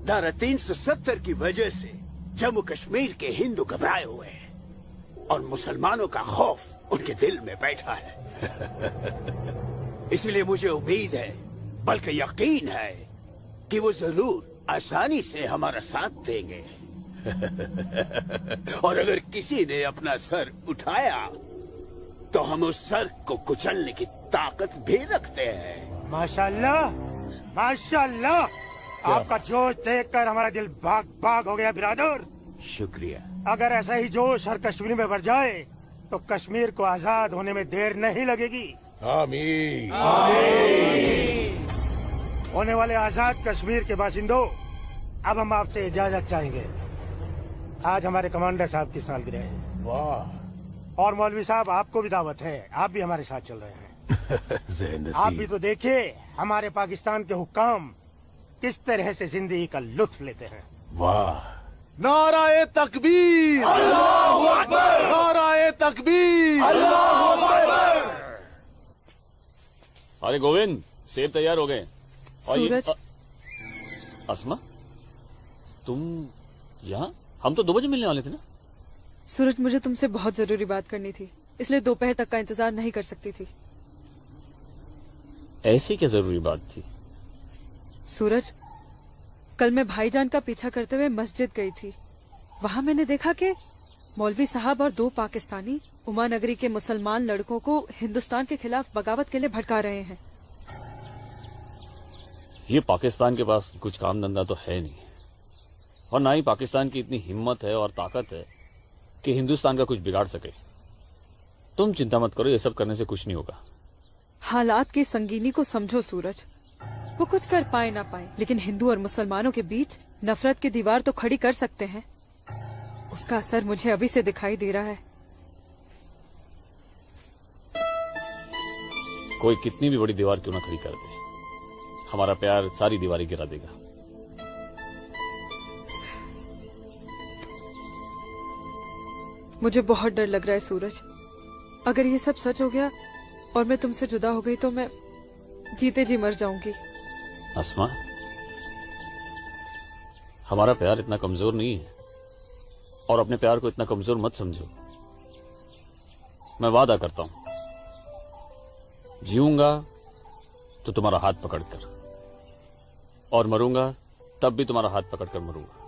धारा 370 की वजह से जम्मू कश्मीर के हिंदू घबराए हुए हैं और मुसलमानों का खौफ उनके दिल में बैठा है। इसलिए मुझे उम्मीद है, बल्कि यकीन है, कि वो जरूर आसानी से हमारा साथ देंगे। और अगर किसी ने अपना सर उठाया तो हम उस सर को कुचलने की ताकत भी रखते हैं। माशाल्लाह, माशाल्लाह, आपका जोश देखकर हमारा दिल भाग भाग हो गया बिरादर। शुक्रिया। अगर ऐसा ही जोश हर कश्मीर में भर जाए तो कश्मीर को आजाद होने में देर नहीं लगेगी। आमीन। होने वाले आजाद कश्मीर के बाशिंदों, अब हम आपसे इजाजत चाहेंगे। आज हमारे कमांडर साहब की सालगिरह है। वाह। और मौलवी साहब, आपको भी दावत है, आप भी हमारे साथ चल रहे हैं। आप भी तो देखिए हमारे पाकिस्तान के हुक्काम किस तरह से जिंदगी का लुत्फ लेते हैं। वाह। नाराए तकबीर, अल्लाहू अकबर, नाराए तकबीर, अल्लाहू अकबर। अरे गोविंद, सेब तैयार हो गए। और सूरज। अस्मा, तुम यहाँ? हम तो 2 बजे मिलने वाले थे ना। सूरज, मुझे तुमसे बहुत जरूरी बात करनी थी, इसलिए दोपहर तक का इंतजार नहीं कर सकती थी। ऐसी क्या जरूरी बात थी? सूरज, कल मैं भाईजान का पीछा करते हुए मस्जिद गई थी। वहाँ मैंने देखा कि मौलवी साहब और 2 पाकिस्तानी उमा नगरी के मुसलमान लड़कों को हिंदुस्तान के खिलाफ बगावत के लिए भड़का रहे हैं। ये पाकिस्तान के पास कुछ काम धंधा तो है नहीं, और ना ही पाकिस्तान की इतनी हिम्मत है और ताकत है कि हिंदुस्तान का कुछ बिगाड़ सके। तुम चिंता मत करो, ये सब करने से कुछ नहीं होगा। हालात की संगीनी को समझो सूरज। वो कुछ कर पाए ना पाए, लेकिन हिंदू और मुसलमानों के बीच नफरत की दीवार तो खड़ी कर सकते हैं। उसका असर मुझे अभी से दिखाई दे रहा है। कोई कितनी भी बड़ी दीवार क्यों ना खड़ी कर दे, हमारा प्यार सारी दीवारें गिरा देगा। मुझे बहुत डर लग रहा है सूरज। अगर ये सब सच हो गया और मैं तुमसे जुदा हो गई तो मैं जीते जी मर जाऊंगी। अस्मा, हमारा प्यार इतना कमजोर नहीं है, और अपने प्यार को इतना कमजोर मत समझो। मैं वादा करता हूं, जीऊंगा तो तुम्हारा हाथ पकड़कर, और मरूंगा तब भी तुम्हारा हाथ पकड़कर मरूंगा।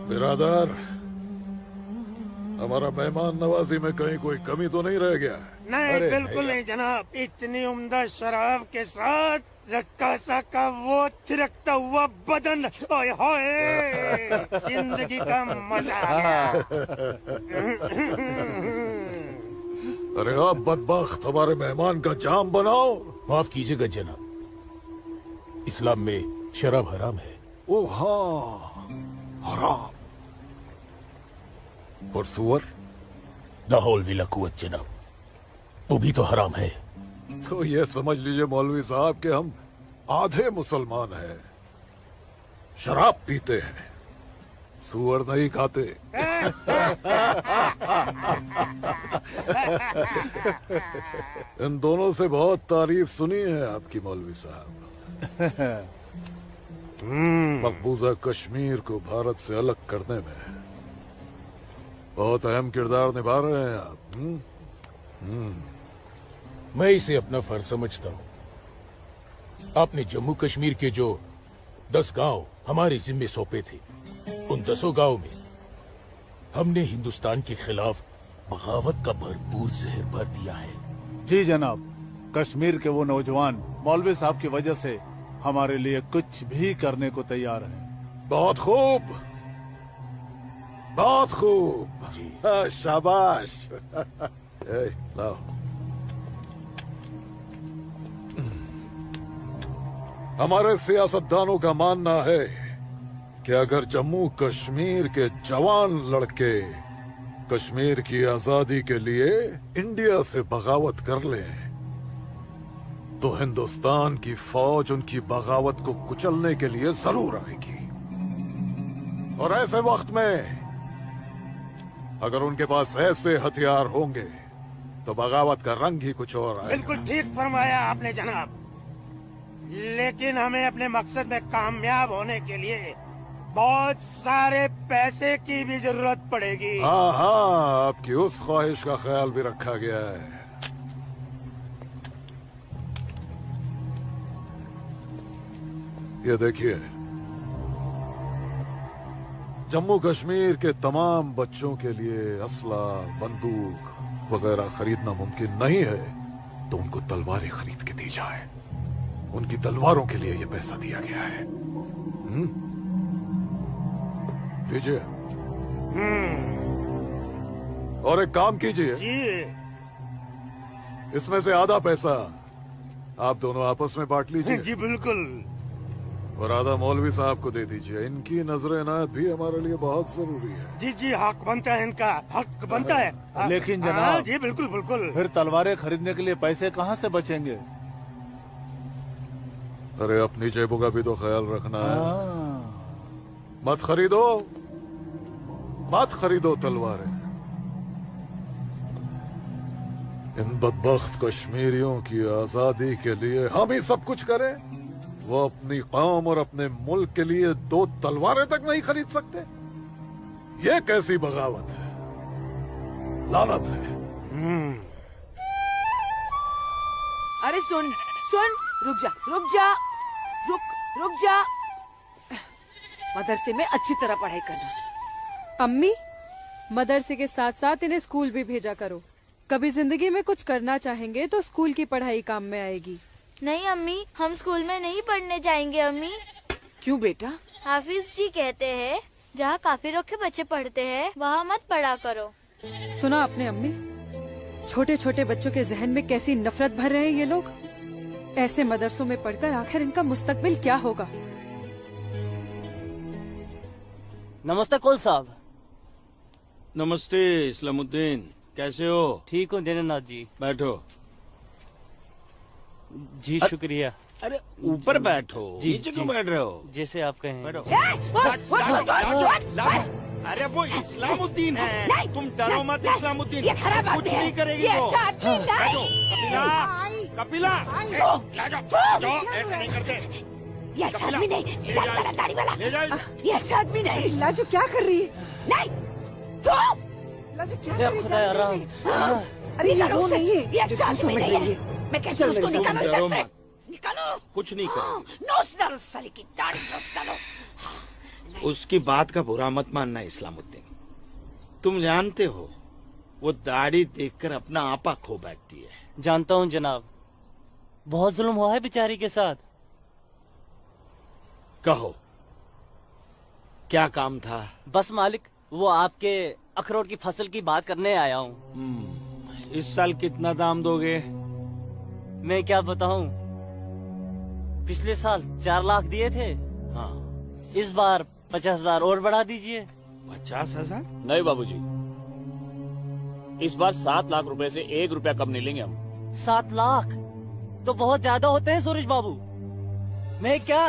बिरादर, हमारा मेहमान नवाजी में कहीं कोई कमी तो नहीं रह गया? नहीं, बिल्कुल नहीं जनाब। इतनी उम्दा शराब के साथ रक्कासा का वो थिरकता हुआ बदन, ओए होए, जिंदगी का मजा आ गया। अरे आप बदबख्त, हमारे मेहमान का जाम बनाओ। माफ कीजिएगा जनाब, इस्लाम में शराब हराम है। ओ हाँ, हराम। और सुअर? लाहौल विला कुवत जनाब, वो भी तो हराम है। तो ये समझ लीजिए मौलवी साहब कि हम आधे मुसलमान हैं, शराब पीते हैं, सुअर नहीं खाते। इन दोनों से बहुत तारीफ सुनी है आपकी मौलवी साहब। मकबूजा कश्मीर को भारत से अलग करने में बहुत अहम किरदार निभा रहे हैं आप। मैं इसे अपना फर्ज समझता हूँ। आपने जम्मू कश्मीर के जो 10 गांव हमारे जिम्मे सौंपे थे, उन 10 गांव में हमने हिंदुस्तान के खिलाफ बगावत का भरपूर जहर भर दिया है। जी जनाब, कश्मीर के वो नौजवान मौलवी साहब की वजह से हमारे लिए कुछ भी करने को तैयार हैं। बहुत खूब, बहुत खूब। शाबाश। लाओ। हमारे सियासतदानों का मानना है कि अगर जम्मू कश्मीर के जवान लड़के कश्मीर की आजादी के लिए इंडिया से बगावत कर लें तो हिंदुस्तान की फौज उनकी बगावत को कुचलने के लिए जरूर आएगी। और ऐसे वक्त में अगर उनके पास ऐसे हथियार होंगे तो बगावत का रंग ही कुछ और आएगा। बिल्कुल ठीक फरमाया आपने जनाब, लेकिन हमें अपने मकसद में कामयाब होने के लिए बहुत सारे पैसे की भी जरूरत पड़ेगी। हाँ हाँ, आपकी उस ख्वाहिश का ख्याल भी रखा गया है। ये देखिए, जम्मू कश्मीर के तमाम बच्चों के लिए असला, बंदूक वगैरह खरीदना मुमकिन नहीं है, तो उनको तलवारें खरीद के दी जाए। उनकी तलवारों के लिए ये पैसा दिया गया है। लीजिए। और एक काम कीजिए, इसमें से आधा पैसा आप दोनों आपस में बांट लीजिए। जी बिल्कुल। और आधा मौलवी साहब को दे दीजिए। इनकी नजर इनायत भी हमारे लिए बहुत जरूरी है। जी जी, हक बनता है, इनका हक बनता है। लेकिन जनाब, जी बिल्कुल बिल्कुल। फिर तलवारें खरीदने के लिए पैसे कहाँ से बचेंगे? अरे अपनी जेबों का भी तो ख्याल रखना है। मत खरीदो, मत खरीदो तलवारें। इन बदबख्त कश्मीरियों की आजादी के लिए हम ही सब कुछ करें, वो अपनी कौम और अपने मुल्क के लिए 2 तलवारें तक नहीं खरीद सकते। ये कैसी बगावत है, लानत है। अरे सुन सुन, रुक जा रुक जा, रुक जा। मदरसे में अच्छी तरह पढ़ाई करना। अम्मी, मदरसे के साथ साथ इन्हें स्कूल भी भेजा करो। कभी जिंदगी में कुछ करना चाहेंगे तो स्कूल की पढ़ाई काम में आएगी। नहीं अम्मी, हम स्कूल में नहीं पढ़ने जाएंगे अम्मी। क्यों बेटा? हाफिज जी कहते हैं जहाँ काफिरों के बच्चे पढ़ते हैं वहाँ मत पढ़ा करो। सुना आपने अम्मी? छोटे छोटे बच्चों के जहन में कैसी नफरत भर रहे हैं ये लोग। ऐसे मदरसों में पढ़कर आखिर इनका मुस्तकबिल क्या होगा? नमस्ते कौल साहब। नमस्ते इस्लामुद्दीन, कैसे हो? ठीक हूँ दीनानाथ जी। बैठो। जी शुक्रिया। अरे ऊपर बैठो, जी, नीचे जी। क्यों बैठ रहे हो? जैसे आप कहें। बैठो। अरे वो इस्लामुद्दीन है, तुम डरो मत इस्लामुद्दीन, कुछ नहीं करेगी वो। बैठो। कपिला, जाओ, ऐसे नहीं करते। ये अच्छा आदमी नहीं, दाढ़ी वाला, दाढ़ी वाला। ले जाओ। ये अच्छा आदमी नहीं। लाजो क्या कर रही है? नहीं, लाजो क्या कर रही है? अरे ये वो नहीं है, ये अच्छा आदमी नहीं है। मैं कैसे उसको निकालूं इधर से? निकालो। कुछ नहीं करेगी। नोच डालो साली की दाढ़ी, नोच डालो। उसकी बात का बुरा मत मानना इस्लामुद्दीन, तुम जानते हो वो दाढ़ी देखकर अपना आपा खो बैठती है। जानता हूँ जनाब, बहुत जुल्म हुआ है बेचारी के साथ। कहो क्या काम था? बस मालिक, वो आपके अखरोट की फसल की बात करने आया हूँ। इस साल कितना दाम दोगे? मैं क्या बताऊं, पिछले साल 4 लाख दिए थे। हाँ। इस बार 50,000 और बढ़ा दीजिए। 50,000? नहीं बाबूजी, इस बार 7 लाख रुपए से 1 रुपया कम नहीं लेंगे हम। 7 लाख तो बहुत ज्यादा होते हैं सूरज बाबू। मैं क्या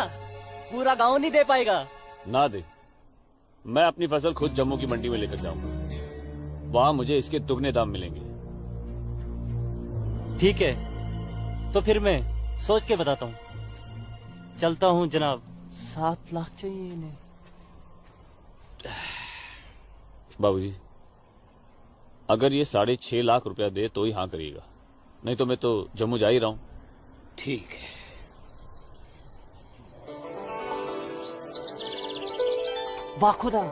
पूरा गांव नहीं दे पाएगा? ना दे, मैं अपनी फसल खुद जम्मू की मंडी में लेकर जाऊंगा, वहाँ मुझे इसके दुगने दाम मिलेंगे। ठीक है, तो फिर मैं सोच के बताता हूँ। चलता हूँ जनाब। 7 लाख चाहिए इन्हें। बाबूजी, अगर ये 6.5 लाख रुपया दे तो ही हाँ करिएगा, नहीं तो मैं तो जम्मू जा ही रहा हूँ। ठीक है। बाखुदा,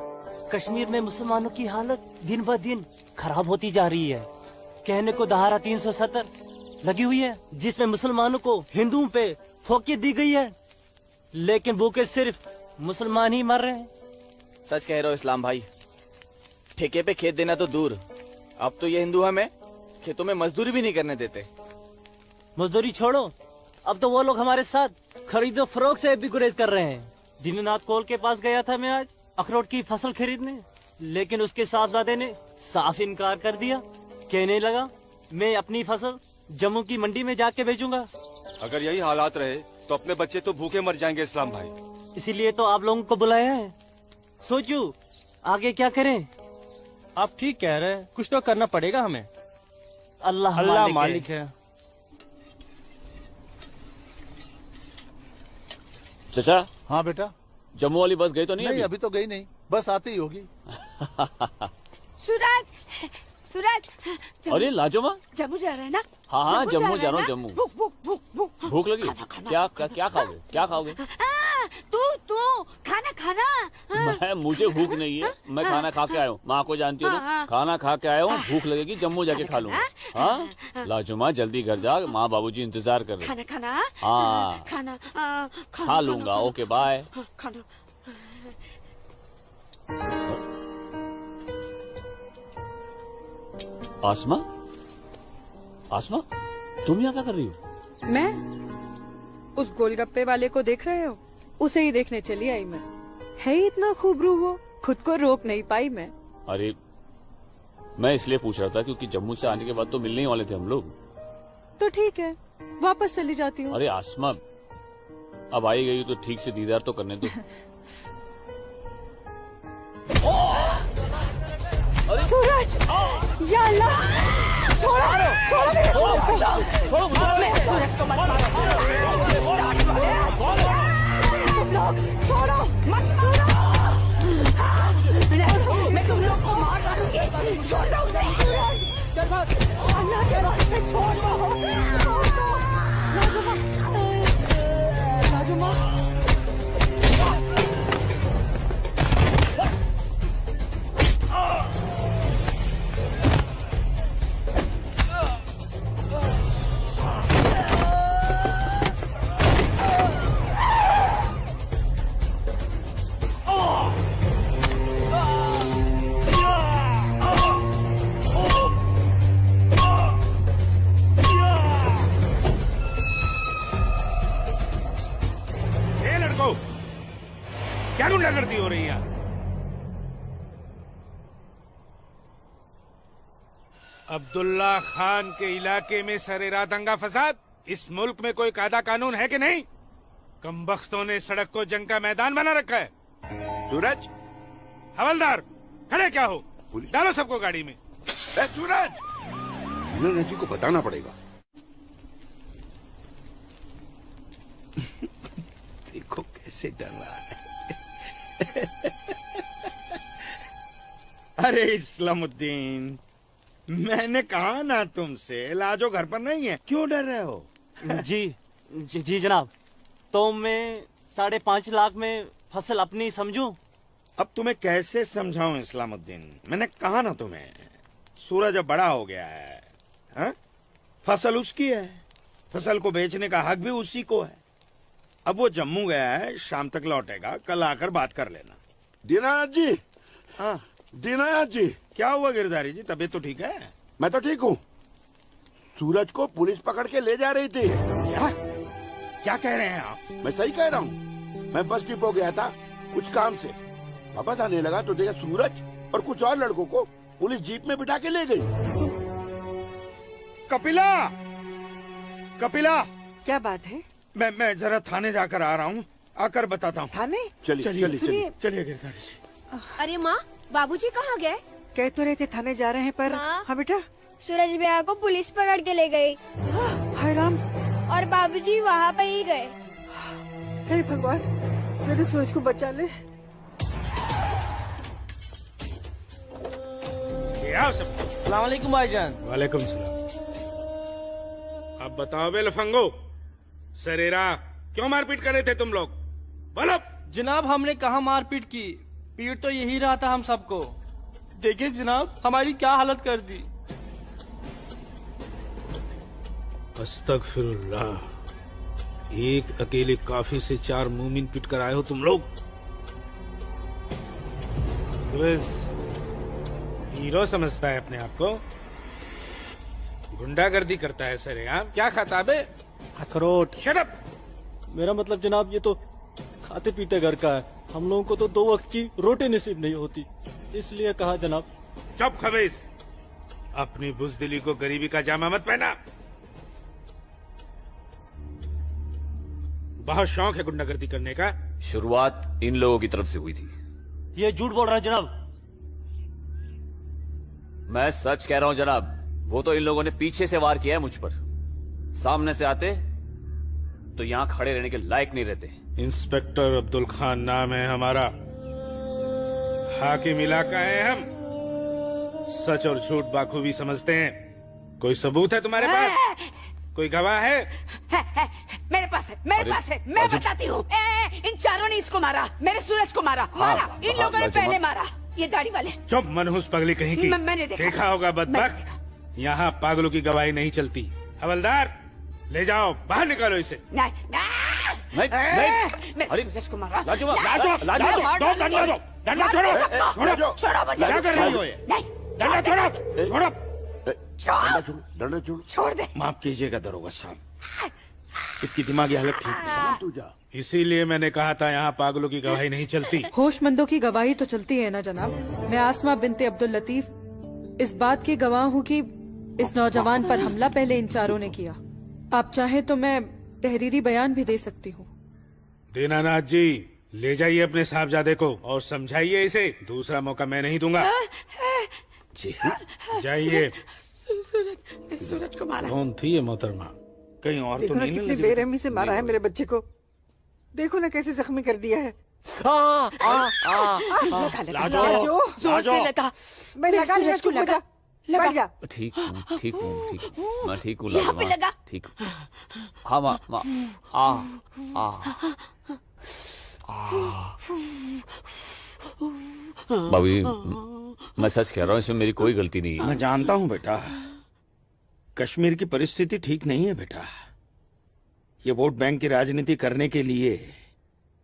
कश्मीर में मुसलमानों की हालत दिन ब दिन खराब होती जा रही है। कहने को धारा 370 लगी हुई है, जिसमें मुसलमानों को हिंदुओं पे फोकियत दी गई है, लेकिन भूखे सिर्फ मुसलमान ही मर रहे हैं। सच कह रहे हो इस्लाम भाई, ठेके पे खेत देना तो दूर, अब तो ये हिंदू हमें खेतों में मजदूरी भी नहीं करने देते। मजदूरी छोड़ो, अब तो वो लोग हमारे साथ खरीदो फरोख्त से भी गुरेज कर रहे हैं। दीननाथ कौल के पास गया था मैं आज अखरोट की फसल खरीदने, लेकिन उसके साहबजादे ने साफ इनकार कर दिया। कहने लगा मैं अपनी फसल जम्मू की मंडी में जाके बेचूंगा। अगर यही हालात रहे तो अपने बच्चे तो भूखे मर जाएंगे इस्लाम भाई। इसीलिए तो आप लोगों को बुलाया है। सोचो आगे क्या करें। आप ठीक कह रहे हैं, कुछ तो करना पड़ेगा हमें। अल्लाह मालिक है। चाचा। हाँ बेटा। जम्मू वाली बस गई तो नहीं? अभी तो गई नहीं, बस आती ही होगी। सूरज, सूरज। अरे लाजो माँ, जम्मू जा रहा है ना? हाँ जम्मू जा रहा हूँ। जम्मू भूख लगी? खाना। क्या खाओगे? क्या खाओगे? तू खाना खाना। मुझे भूख नहीं है, मैं खाना खा के आया हूँ। माँ को जानती हो ना, खाना खा के आया हूँ। भूख लगेगी जम्मू जाके खा लूंगा। हाँ लाजो माँ, जल्दी घर जा, माँ बाबूजी इंतजार कर रहे। खाना। हाँ खाना खा लूंगा। Okay bye. खाना। आसमा, आसमा, तुम यहाँ क्या कर रही हो? मैं उस गोलगप्पे वाले को देख रहे हो? उसे ही देखने चली आई मैं। है ही इतना खूबरू वो, खुद को रोक नहीं पाई मैं। अरे मैं इसलिए पूछ रहा था क्योंकि जम्मू से आने के बाद तो मिलने ही वाले थे हम लोग। तो ठीक है, वापस चली जाती हूँ। अरे आसमा, अब आई गई तो ठीक से दीदार तो करने दो। सूरज, या अल्लाह, छोड़ो मेरे सूरज को। मैं सूरज को मत मारो। तुम लोग छोड़ो, मत मारो। मैं तुम लोग को मार डालूंगी। छोड़ दो उसे। अल्लाह के वास्ते छोड़ दो। क्या गुंडागर्दी हो रही है? अब्दुल्ला खान के इलाके में सरेरा दंगा फसाद? इस मुल्क में कोई कायदा कानून है कि नहीं? कमबख्तों ने सड़क को जंग का मैदान बना रखा है। सूरज, हवलदार खड़े क्या हो? डालो सबको गाड़ी में। सूरज, जी को बताना पड़ेगा। देखो कैसे डर रहा है। अरे इस्लामुद्दीन, मैंने कहा ना तुमसे, लाजो घर पर नहीं है, क्यों डर रहे हो? जी जनाब। तो मैं 5.5 लाख में फसल अपनी समझूं? अब तुम्हें कैसे समझाऊं इस्लामुद्दीन? मैंने कहा ना तुम्हें, सूरज अब बड़ा हो गया है, हा? फसल उसकी है, फसल को बेचने का हक भी उसी को है। अब वो जम्मू गया है, शाम तक लौटेगा, कल आकर बात कर लेना। दीनानाथ जी। हाँ दीनानाथ जी। क्या हुआ गिरधारी जी, तबीयत तो ठीक है? मैं तो ठीक हूँ। सूरज को पुलिस पकड़ के ले जा रही थी। क्या कह रहे हैं आप? मैं सही कह रहा हूँ। मैं बस डिपो गया था कुछ काम से, वापस आने लगा तो देखा सूरज और कुछ और लड़कों को पुलिस जीप में बिठा के ले गई। कपिला, कपिला, क्या बात है? मैं जरा थाने जाकर आ रहा हूँ, आकर बताता हूँ। थाने? चलिए गिरधारी जी। अरे माँ, बाबूजी कहाँ गए? कह तो रहे थे थाने जा रहे हैं पर। हाँ बेटा। सूरज भैया को पुलिस पकड़ के ले गई। हाय राम। और बाबूजी वहाँ पे ही गए। हे भगवान, मेरे सूरज को बचा ले। अस्सलाम वालेकुम भाईजान। वालेकुम सलाम। अब बताओ बे लफंगो, सरेरा क्यों मारपीट कर रहे थे तुम लोग? बोलो। जनाब, हमने कहा मारपीट की, पीट तो यही रहा था हम सबको। देखिए जनाब, हमारी क्या हालत कर दी। अस्तगफिरुल्लाह, एक अकेले काफी से 4 मूमिन पिट कर आए हो तुम लोग। हीरो समझता है अपने आप को, गुंडागर्दी करता है सरेआम। क्या खाता बे? अखरोट। Shut up. मेरा मतलब जनाब, ये तो खाते पीते घर का है, हम लोगों को तो 2 वक्त की रोटी नसीब नहीं होती, इसलिए कहा जनाब। चुप खबीस, अपनी बुज़दिली को गरीबी का जामा मत पहना। बहुत शौक है गुंडागर्दी करने का। शुरुआत इन लोगों की तरफ से हुई थी। ये झूठ बोल रहा है जनाब। मैं सच कह रहा हूं जनाब, वो तो इन लोगों ने पीछे से वार किया है मुझ पर। सामने से आते तो यहां खड़े रहने के लायक नहीं रहते। इंस्पेक्टर अब्दुल खान नाम है हमारा, हाकिम इलाका है हम, सच और झूठ बाखूबी समझते हैं। कोई सबूत है तुम्हारे पास? कोई गवाह है? मेरे पास है, मेरे पास है, मैं बताती हूँ। इन चारों ने इसको मारा, मेरे सूरज को मारा। इन लोगों ने पहले मारा, ये दाढ़ी वाले। चुप मनहूस पगली कहीं की। मैंने देखा होगा बदबख्त, यहाँ पागलों की गवाही नहीं चलती। हवलदार, ले जाओ, बाहर निकालो इसे। नहीं, मेरे सूरज को मारा। दो डंडा दो, डंडा छोड़ो, छोड़ो, क्या कर रही हो ये? डंडा छोड़ो, छोड़ो, डंडा छोड़ो। छोड़ दे। माफ कीजिएगा दरोगा साहब, इसकी दिमागी हालत ठीक नहीं। तू जा। इसीलिए मैंने कहा था यहाँ पागलों की गवाही नहीं चलती। होशमंदों की गवाही तो चलती है ना जनाब। मैं आसमा बिनते अब्दुल लतीफ इस बात की गवाह हूँ कि इस नौजवान पर हमला पहले इन चारों ने किया। आप चाहें तो मैं तहरीरी बयान भी दे सकती हूँ। दीनानाथ जी, ले जाइए अपने साहबजादे को और समझाइए इसे, दूसरा मौका मैं नहीं दूंगा। जी जाइए। सूरज को मारा। कौन थी ये मोहतरमा? कहीं और देखो तो ना नहीं कितनी बेरहमी से मारा है मेरे बच्चे को। देखो ना कैसे जख्मी कर दिया है। लाजो, जोर से लगा। मैं लगा लिया, चुप हो जा। बैठ जा। ठीक हूँ मैं ठीक हूँ यहाँ पे लाडो लगा। ठीक हूँ। हाँ माँ बाबूजी मैं सच कह रहा हूँ, इसमें मेरी कोई गलती नहीं है। मैं जानता हूँ बेटा, कश्मीर की परिस्थिति ठीक नहीं है बेटा। ये वोट बैंक की राजनीति करने के लिए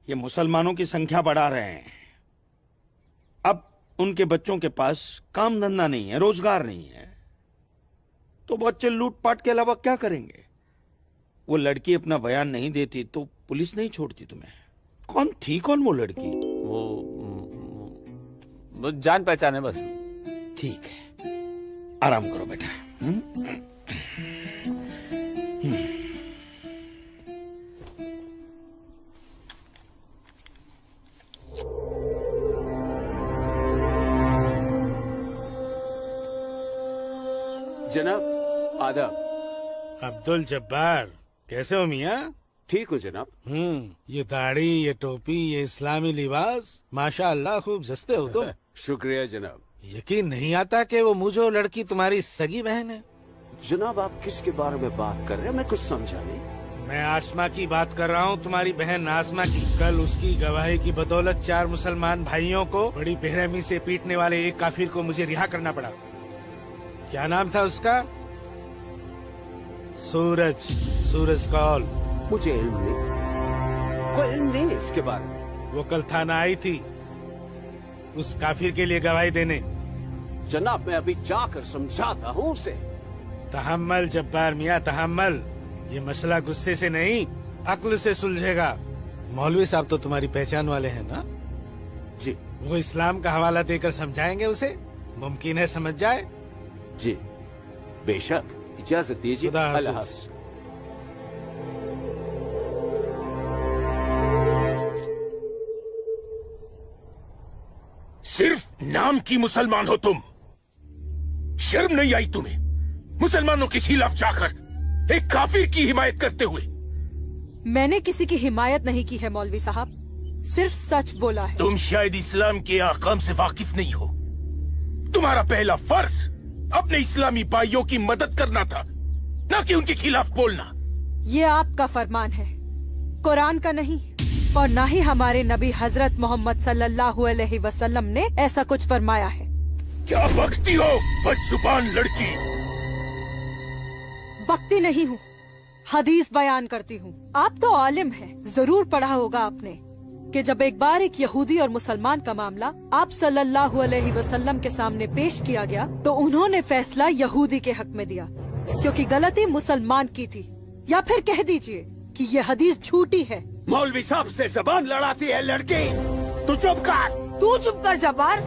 ये मुसलमानों की संख्या बढ़ा रहे हैं। अब उनके बच्चों के पास काम धंधा नहीं है, रोजगार नहीं है, तो बच्चे लूटपाट के अलावा क्या करेंगे? वो लड़की अपना बयान नहीं देती तो पुलिस नहीं छोड़ती तुम्हें। कौन थी वो लड़की? वो जान पहचान है बस। ठीक है, आराम करो बेटा। जनाब आदाब। अब्दुल जब्बार, कैसे हो मियाँ? ठीक हो जनाब। ये दाढ़ी, ये टोपी, ये इस्लामी लिबास, माशाअल्लाह खूब जस्ते हो तुम। शुक्रिया जनाब। यकीन नहीं आता कि वो मुझे लड़की तुम्हारी सगी बहन है। जनाब आप किसके बारे में बात कर रहे हैं? मैं कुछ समझा नहीं। मैं आसमा की बात कर रहा हूँ, तुम्हारी बहन आसमा की। कल उसकी गवाही की बदौलत 4 मुसलमान भाइयों को बड़ी बेरहमी से पीटने वाले एक काफिर को मुझे रिहा करना पड़ा। क्या नाम था उसका? सूरज कौल। मुझे इल्म नहीं, कोई इल्म नहीं है इसके बारे में। वो कल थाना आई थी उस काफिर के लिए गवाही देने। जनाब मैं अभी जाकर समझाता हूँ उसे। तहम्मल जब्बार मियाँ, तहम्मल। ये मसला गुस्से से नहीं, अक्ल से सुलझेगा। मौलवी साहब तो तुम्हारी पहचान वाले हैं ना? जी। वो इस्लाम का हवाला देकर समझाएंगे उसे, मुमकिन है समझ जाए। जी बेशक, इजाजत दीजिए। अल्लाह हाफ़िज़। सिर्फ नाम की मुसलमान हो तुम, शर्म नहीं आई तुम्हें मुसलमानों के खिलाफ जाकर एक काफिर की हिमायत करते हुए? मैंने किसी की हिमायत नहीं की है मौलवी साहब, सिर्फ सच बोला है। तुम शायद इस्लाम के अहकाम से वाकिफ नहीं हो। तुम्हारा पहला फर्ज अपने इस्लामी भाइयों की मदद करना था, न कि उनके खिलाफ बोलना। ये आपका फरमान है, कुरान का नहीं, और न ही हमारे नबी हजरत मोहम्मद सल्लल्लाहु अलैहि वसल्लम ने ऐसा कुछ फरमाया है। क्या बकती हो बदजुबान लड़की? बकती नहीं हूँ, हदीस बयान करती हूँ। आप तो आलिम हैं, जरूर पढ़ा होगा आपने कि जब एक बार एक यहूदी और मुसलमान का मामला आप सल्लल्लाहु अलैहि वसल्लम के सामने पेश किया गया तो उन्होंने फैसला यहूदी के हक में दिया, क्योंकि गलती मुसलमान की थी। या फिर कह दीजिए कि ये हदीस झूठी है। मौलवी साहब से जबान लड़ाती है लड़की। तू चुप कर। तू चुप कर जब्बार।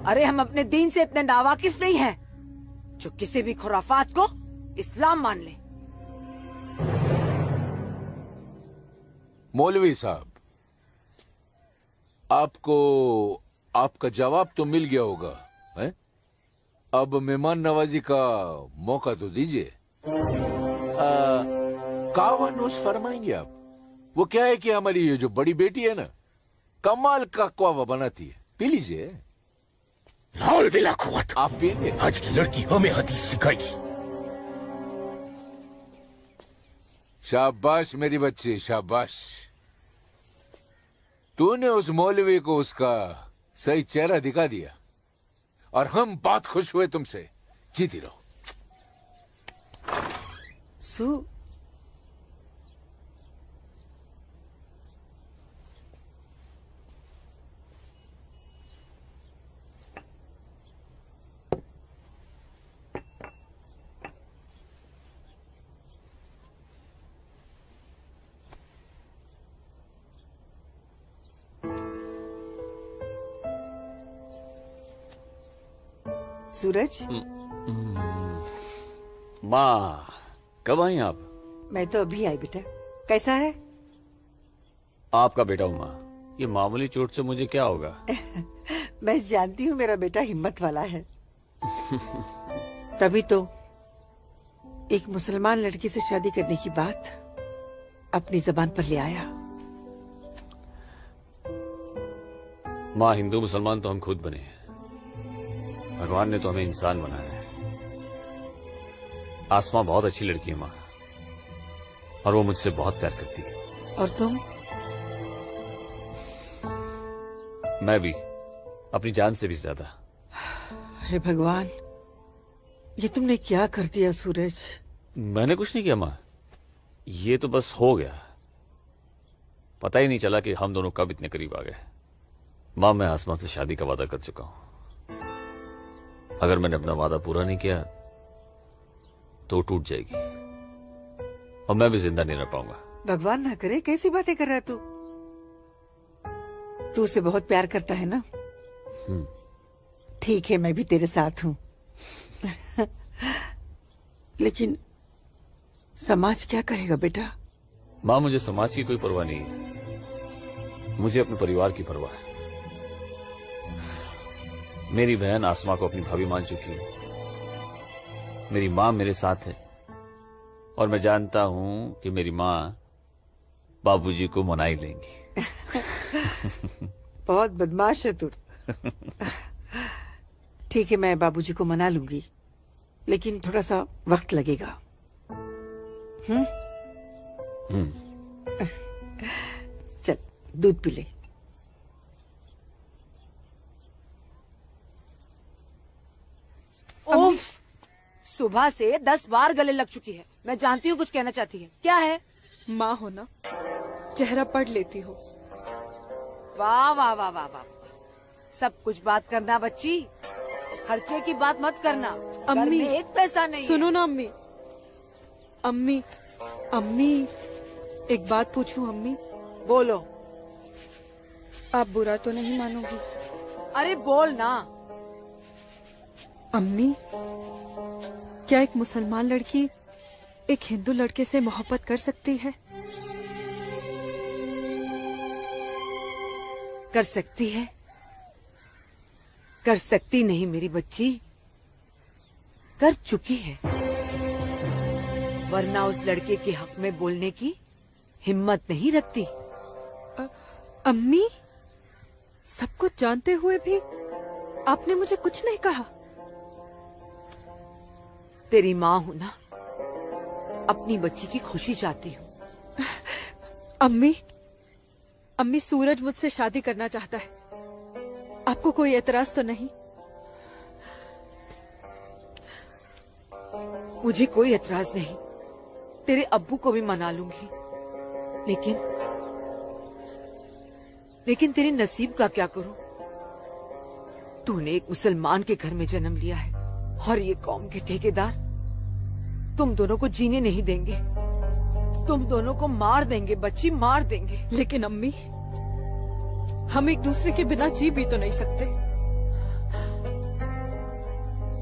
अरे हम अपने दीन से इतने नावाकिफ नहीं हैं जो किसी भी खुराफात को इस्लाम मान ले। मौलवी साहब, आपको आपका जवाब तो मिल गया होगा, है? अब मेहमान नवाजी का मौका तो दीजिए। कावा नोश फरमाएंगे आप? वो क्या है कि हमारी ये जो बड़ी बेटी है ना, कमाल का कावा बनाती है, पी लीजिए। आप पिएंगे? आज की लड़की हमें हदीस सिखाएगी। शाबाश मेरी बच्ची, शाबाश। तूने उस मौलवी को उसका सही चेहरा दिखा दिया और हम बहुत खुश हुए तुमसे। जीती रहो। सूरज, माँ कब आई आप? मैं तो अभी आई बेटा। कैसा है? आपका बेटा हूँ माँ, ये मामूली चोट से मुझे क्या होगा? मैं जानती हूँ मेरा बेटा हिम्मत वाला है। तभी तो एक मुसलमान लड़की से शादी करने की बात अपनी जबान पर ले आया। माँ हिंदू मुसलमान तो हम खुद बने हैं, भगवान ने तो हमें इंसान बनाया है। आसमां बहुत अच्छी लड़की है माँ, और वो मुझसे बहुत प्यार करती है। और तुम? मैं भी, अपनी जान से भी ज्यादा। हे भगवान, ये तुमने क्या कर दिया सूरज? मैंने कुछ नहीं किया माँ, ये तो बस हो गया। पता ही नहीं चला कि हम दोनों कब इतने करीब आ गए। माँ, मैं आसमां से शादी का वादा कर चुका हूं। अगर मैंने अपना वादा पूरा नहीं किया तो वो टूट जाएगी और मैं भी जिंदा नहीं रह पाऊंगा। भगवान ना करे, कैसी बातें कर रहा है तू? तू उसे बहुत प्यार करता है ना? ठीक है, मैं भी तेरे साथ हूँ। लेकिन समाज क्या कहेगा बेटा? माँ, मुझे समाज की कोई परवाह नहीं है, मुझे अपने परिवार की परवाह है। मेरी बहन आसमां को अपनी भाभी मान चुकी है, मेरी माँ मेरे साथ है, और मैं जानता हूं कि मेरी माँ बाबूजी को मना ही लेंगी। बहुत बदमाश है तू। ठीक है, मैं बाबूजी को मना लूंगी, लेकिन थोड़ा सा वक्त लगेगा। चल दूध पी ले। उफ, सुबह से 10 बार गले लग चुकी है। मैं जानती हूँ कुछ कहना चाहती है। क्या है? माँ हो ना, चेहरा पढ़ लेती हो। वाह वाह वाह वाह वाह, सब कुछ बात करना बच्ची, खर्चे की बात मत करना। घर अम्मी, में एक पैसा नहीं सुनो है। ना अम्मी। अम्मी, अम्मी, एक बात पूछूं अम्मी? बोलो। आप बुरा तो नहीं मानोगी? अरे बोल ना। अम्मी, क्या एक मुसलमान लड़की एक हिंदू लड़के से मोहब्बत कर सकती है? कर सकती है, कर सकती नहीं मेरी बच्ची, कर चुकी है। वरना उस लड़के के हक में बोलने की हिम्मत नहीं रखती। अम्मी, सब कुछ जानते हुए भी आपने मुझे कुछ नहीं कहा। तेरी माँ हूं ना, अपनी बच्ची की खुशी चाहती हूँ। अम्मी, अम्मी, सूरज मुझसे शादी करना चाहता है, आपको कोई एतराज तो नहीं? मुझे कोई एतराज नहीं, तेरे अब्बू को भी मना लूंगी, लेकिन तेरे नसीब का क्या करूं? तूने एक मुसलमान के घर में जन्म लिया है, और ये कौम के ठेकेदार तुम दोनों को जीने नहीं देंगे। तुम दोनों को मार देंगे बच्ची, मार देंगे। लेकिन अम्मी, हम एक दूसरे के बिना जी भी तो नहीं सकते।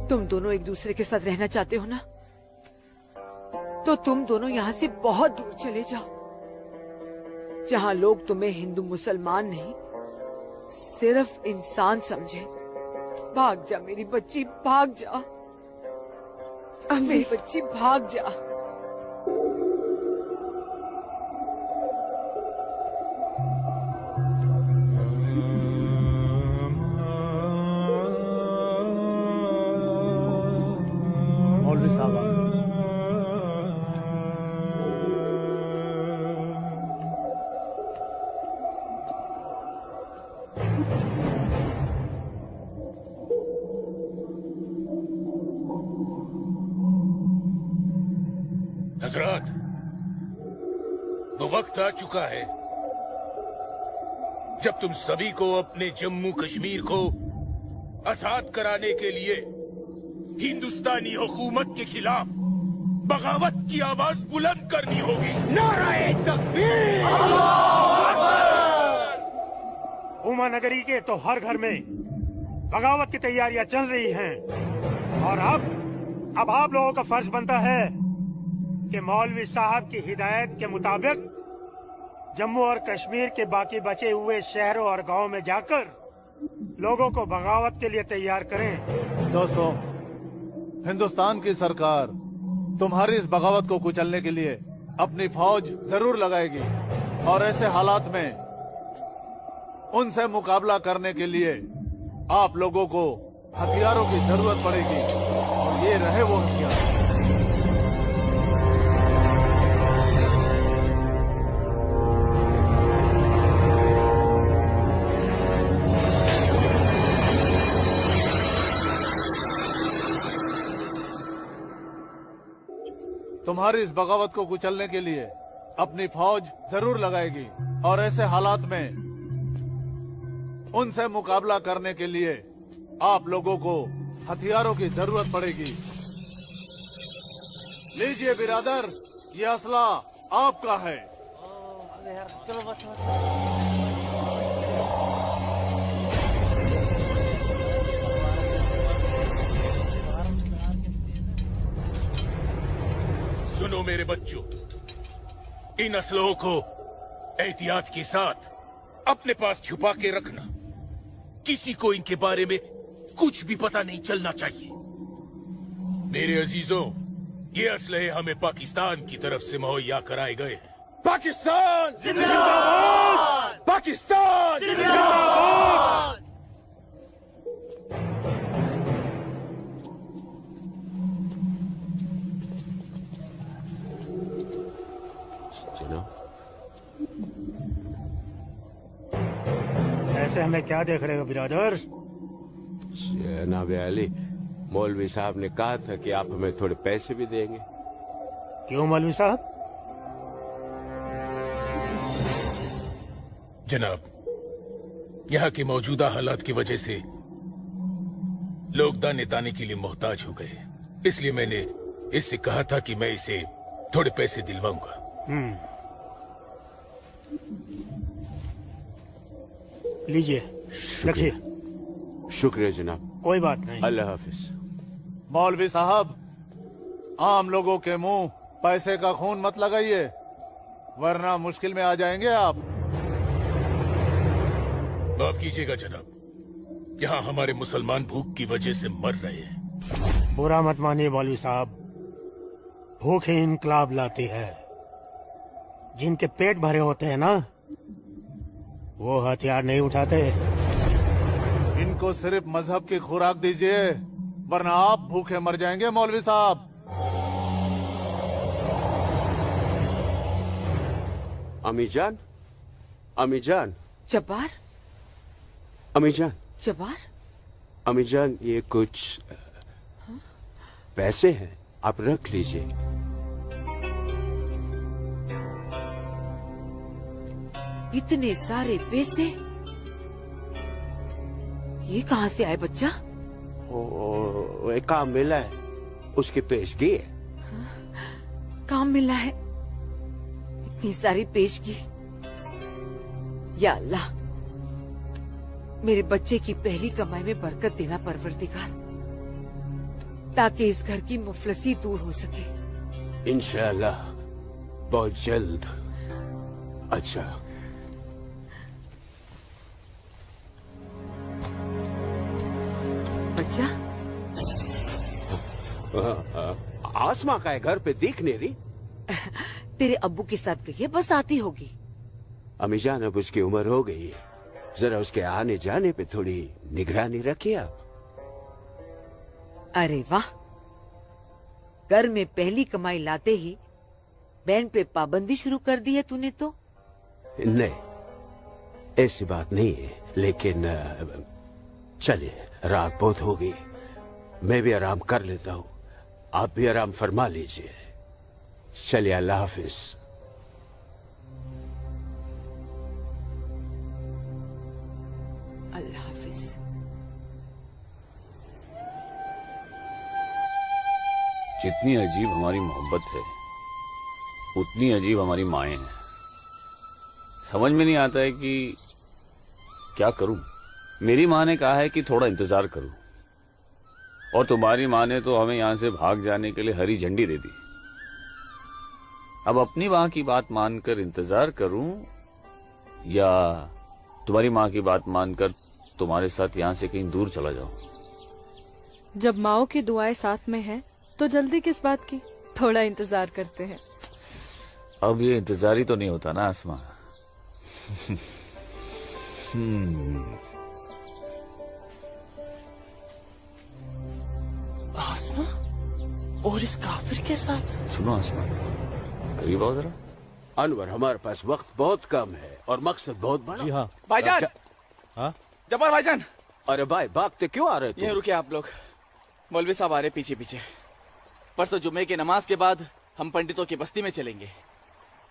तुम दोनों एक दूसरे के साथ रहना चाहते हो ना, तो तुम दोनों यहाँ से बहुत दूर चले जाओ, जहाँ लोग तुम्हें हिंदू मुसलमान नहीं, सिर्फ इंसान समझे। भाग जा मेरी बच्ची, भाग जा। मेरी बच्ची भाग जा। मौलवी साहब, हजरात, वो वक्त आ चुका है जब तुम सभी को अपने जम्मू कश्मीर को आजाद कराने के लिए हिंदुस्तानी हुकूमत के खिलाफ बगावत की आवाज बुलंद करनी होगी। नारे तकबीर! उमा नगरी के तो हर घर में बगावत की तैयारियां चल रही हैं, और अब आप लोगों का फर्ज बनता है कि मौलवी साहब की हिदायत के मुताबिक जम्मू और कश्मीर के बाकी बचे हुए शहरों और गांवों में जाकर लोगों को बगावत के लिए तैयार करें। दोस्तों, हिंदुस्तान की सरकार तुम्हारी इस बगावत को कुचलने के लिए अपनी फौज जरूर लगाएगी, और ऐसे हालात में उनसे मुकाबला करने के लिए आप लोगों को हथियारों की जरूरत पड़ेगी, और ये रहे वो हथियार। तुम्हारी इस बगावत को कुचलने के लिए अपनी फौज जरूर लगाएगी और ऐसे हालात में उनसे मुकाबला करने के लिए आप लोगों को हथियारों की जरूरत पड़ेगी। लीजिए बिरादर, ये असला आपका है। चलो बस सुनो मेरे बच्चों, इन असलों को एहतियात के साथ अपने पास छुपा के रखना। किसी को इनके बारे में कुछ भी पता नहीं चलना चाहिए। मेरे अजीजों, ये असलहे हमें पाकिस्तान की तरफ से मुहैया कराए गए हैं। पाकिस्तान जिंदाबाद! पाकिस्तान जिंदाबाद! ऐसे हमें क्या देख रहे हो बिरादर? जनाब अली, मौलवी साहब ने कहा था कि आप हमें थोड़े पैसे भी देंगे। क्यों मौलवी साहब? जनाब, यहाँ के मौजूदा हालात की वजह से लोग दाने दाने के लिए मोहताज हो गए, इसलिए मैंने इससे कहा था कि मैं इसे थोड़े पैसे दिलवाऊंगा। लीजिए, रखिए। शुक्रिया जनाब। कोई बात नहीं। अल्लाह हाफिज। मौलवी साहब, आम लोगों के मुंह पैसे का खून मत लगाइए, वरना मुश्किल में आ जाएंगे आप। माफ कीजिएगा जनाब, यहाँ हमारे मुसलमान भूख की वजह से मर रहे हैं। बुरा मत मानिए मौलवी साहब, भूख ही इनकलाब लाती है। जिनके पेट भरे होते हैं ना, वो हथियार नहीं उठाते। इनको सिर्फ मजहब की खुराक दीजिए, वरना आप भूखे मर जाएंगे मौलवी साहब। अमीजान, अमीजान, जब्बार, अमीजान, जब्बार, अमीजान, ये कुछ पैसे हैं, आप रख लीजिए। इतने सारे पैसे ये कहाँ से आए बच्चा? ओ, एक काम मिला है, उसकी पेशगी है। काम मिला है? इतनी सारी पेशगी। या अल्लाह, मेरे बच्चे की पहली कमाई में बरकत देना परवरदिगार, ताकि इस घर की मुफलसी दूर हो सके। इंशाअल्लाह बहुत जल्द। अच्छा, बच्चा, आसमा का है, घर पे दिख नहीं रही। तेरे अब्बू के साथ गई है, बस आती होगी। अमीजान, अब उसकी उम्र हो गई है, जरा उसके आने जाने पे थोड़ी निगरानी रखिए आप। अरे वाह, घर में पहली कमाई लाते ही बैंड पे पाबंदी शुरू कर दी है तूने तो। नहीं, ऐसी बात नहीं है, लेकिन चलिए, रात बहुत हो गई, मैं भी आराम कर लेता हूँ, आप भी आराम फरमा लीजिए। चलिए, अल्लाह हाफिज। अल्लाह हाफिज। जितनी अजीब हमारी मोहब्बत है, उतनी अजीब हमारी माएं हैं। समझ में नहीं आता है कि क्या करूं। मेरी माँ ने कहा है कि थोड़ा इंतजार करूं, और तुम्हारी माँ ने तो हमें यहां से भाग जाने के लिए हरी झंडी दे दी। अब अपनी माँ की बात मानकर इंतजार करूं, या तुम्हारी माँ की बात मानकर तुम्हारे साथ यहाँ से कहीं दूर चला जाऊं। जब माओ की दुआएं साथ में हैं, तो जल्दी किस बात की, थोड़ा इंतजार करते हैं। अब ये इंतजार ही तो नहीं होता ना आसमा। आसमा और इस काफिर के साथ। सुनो आसमा, करीब आओ जरा। अनवर, हमारे पास वक्त बहुत कम है और मकसद बहुत बड़ा। जी हाँ भाईजान। हाँ जब्बार भाईजान। अरे भाई, भागते क्यों आ रहे थे? ये रुके आप लोग, मौलवी साहब आ रहे पीछे पीछे। परसों जुम्मे की नमाज के बाद हम पंडितों की बस्ती में चलेंगे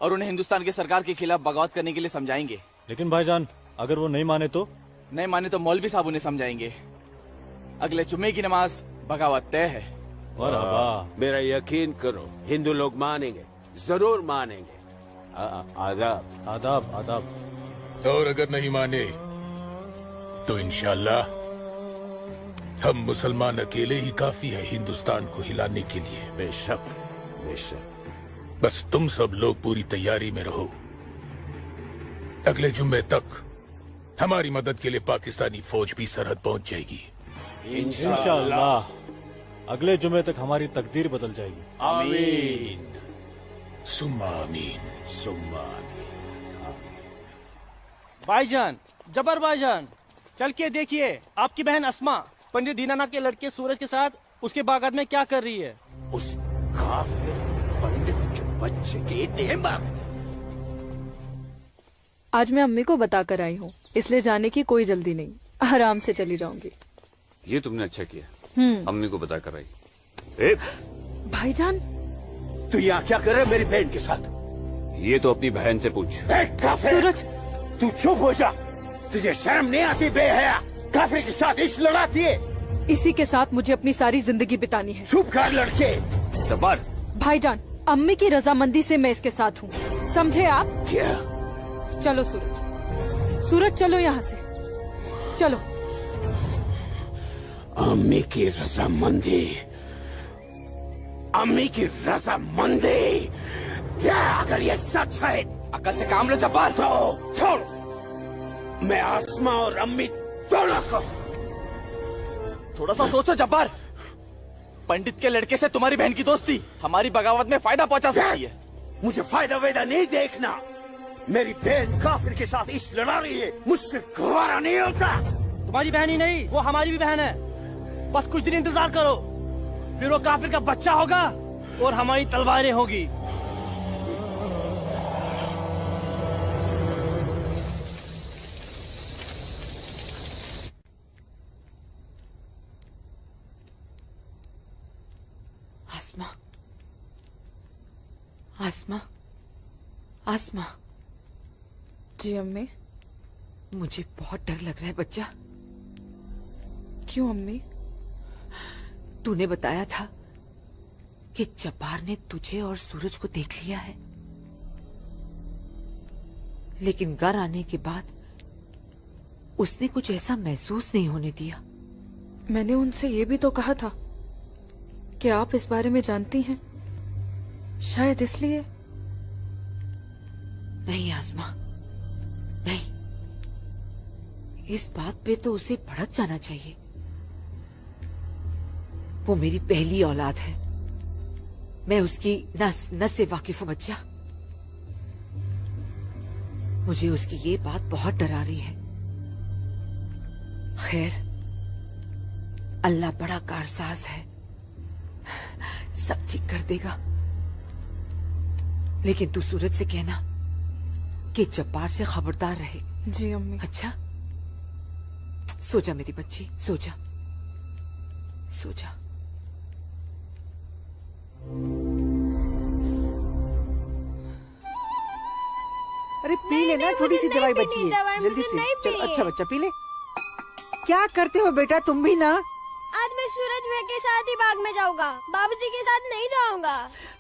और उन्हें हिंदुस्तान की सरकार के खिलाफ बगावत करने के लिए समझाएंगे। लेकिन भाईजान अगर वो नहीं माने तो? नहीं माने तो मौलवी साहब उन्हें समझाएंगे। अगले जुम्मे की नमाज बगावत तय है। मेरा यकीन करो, हिंदू लोग मानेंगे, जरूर मानेंगे। आदाब आदाब आदाब। और अगर नहीं माने तो इंशाल्लाह हम मुसलमान अकेले ही काफी है हिंदुस्तान को हिलाने के लिए। बेशक बेशक। बस तुम सब लोग पूरी तैयारी में रहो। अगले जुम्मे तक हमारी मदद के लिए पाकिस्तानी फौज भी सरहद पहुंच जाएगी। इंशाल्लाह अगले जुमे तक हमारी तकदीर बदल जाएगी। आमीन सुम्मा आमीन सुम्मा आमीन। भाईजान, जबर भाईजान, चल के देखिए आपकी बहन अस्मा पंडित दीनानाथ के लड़के सूरज के साथ उसके बागात में क्या कर रही है। उस काफिर पंडित के बच्चे की इतनी हिम्मत। आज मैं अम्मी को बता कर आई हूँ, इसलिए जाने की कोई जल्दी नहीं, आराम से चली जाऊंगी। ये तुमने अच्छा किया, अम्मी को बता कर आई। भाईजान तू यहाँ क्या कर रहा है मेरी बहन के साथ? ये तो अपनी बहन से पूछ। सूरज तू चुप हो जा, तुझे शर्म नहीं आती बेहया? काफिर के साथ इश्क लड़ाती है। इसी के साथ मुझे अपनी सारी जिंदगी बितानी है। चुप कर लड़के। जब्बार भाईजान, अम्मी की रजामंदी से मैं इसके साथ हूँ, समझे आप? क्या? चलो सूरज, सूरज चलो यहाँ से, चलो। अम्मी की रजामंदी, अम्मी की रजामंदी। क्या अगर ये सच है? अकल से काम लो जब्बार। तो छोड़, मैं आसमा और अम्मी दोनों को। थोड़ा सा सोचो जब्बार, पंडित के लड़के से तुम्हारी बहन की दोस्ती हमारी बगावत में फायदा पहुंचा सकती है। मुझे फायदा वेदा नहीं देखना। मेरी बहन काफिर के साथ इस लड़ा रही है, मुझसे गवारा नहीं होता। तुम्हारी बहन ही नहीं, वो हमारी भी बहन है। बस कुछ दिन इंतजार करो, फिर वो काफिर का बच्चा होगा और हमारी तलवारें होगी। आसमा, आसमा, आसमा। जी अम्मी। मुझे बहुत डर लग रहा है बच्चा। क्यों अम्मी? तूने बताया था कि जब्बार ने तुझे और सूरज को देख लिया है, लेकिन घर आने के बाद उसने कुछ ऐसा महसूस नहीं होने दिया। मैंने उनसे ये भी तो कहा था कि आप इस बारे में जानती हैं, शायद इसलिए। नहीं आसमा, नहीं, इस बात पे तो उसे भड़क जाना चाहिए। वो मेरी पहली औलाद है, मैं उसकी नस से वाकिफ हूं बच्चा। मुझे उसकी ये बात बहुत डरा रही है। खैर, अल्लाह बड़ा कारसाज है, सब ठीक कर देगा। लेकिन तू सूरज से कहना कि जब्बार से खबरदार रहे। जी अम्मी। अच्छा, सो जा मेरी बच्ची, सो जा, सो जा। अरे पी लेना, थोड़ी सी दवाई बची है, जल्दी से। चलो अच्छा बच्चा पी ले। क्या करते हो बेटा तुम भी ना? आज मैं सूरज भाई के साथ ही बाग में जाऊंगा, बाबूजी के साथ नहीं जाऊंगा।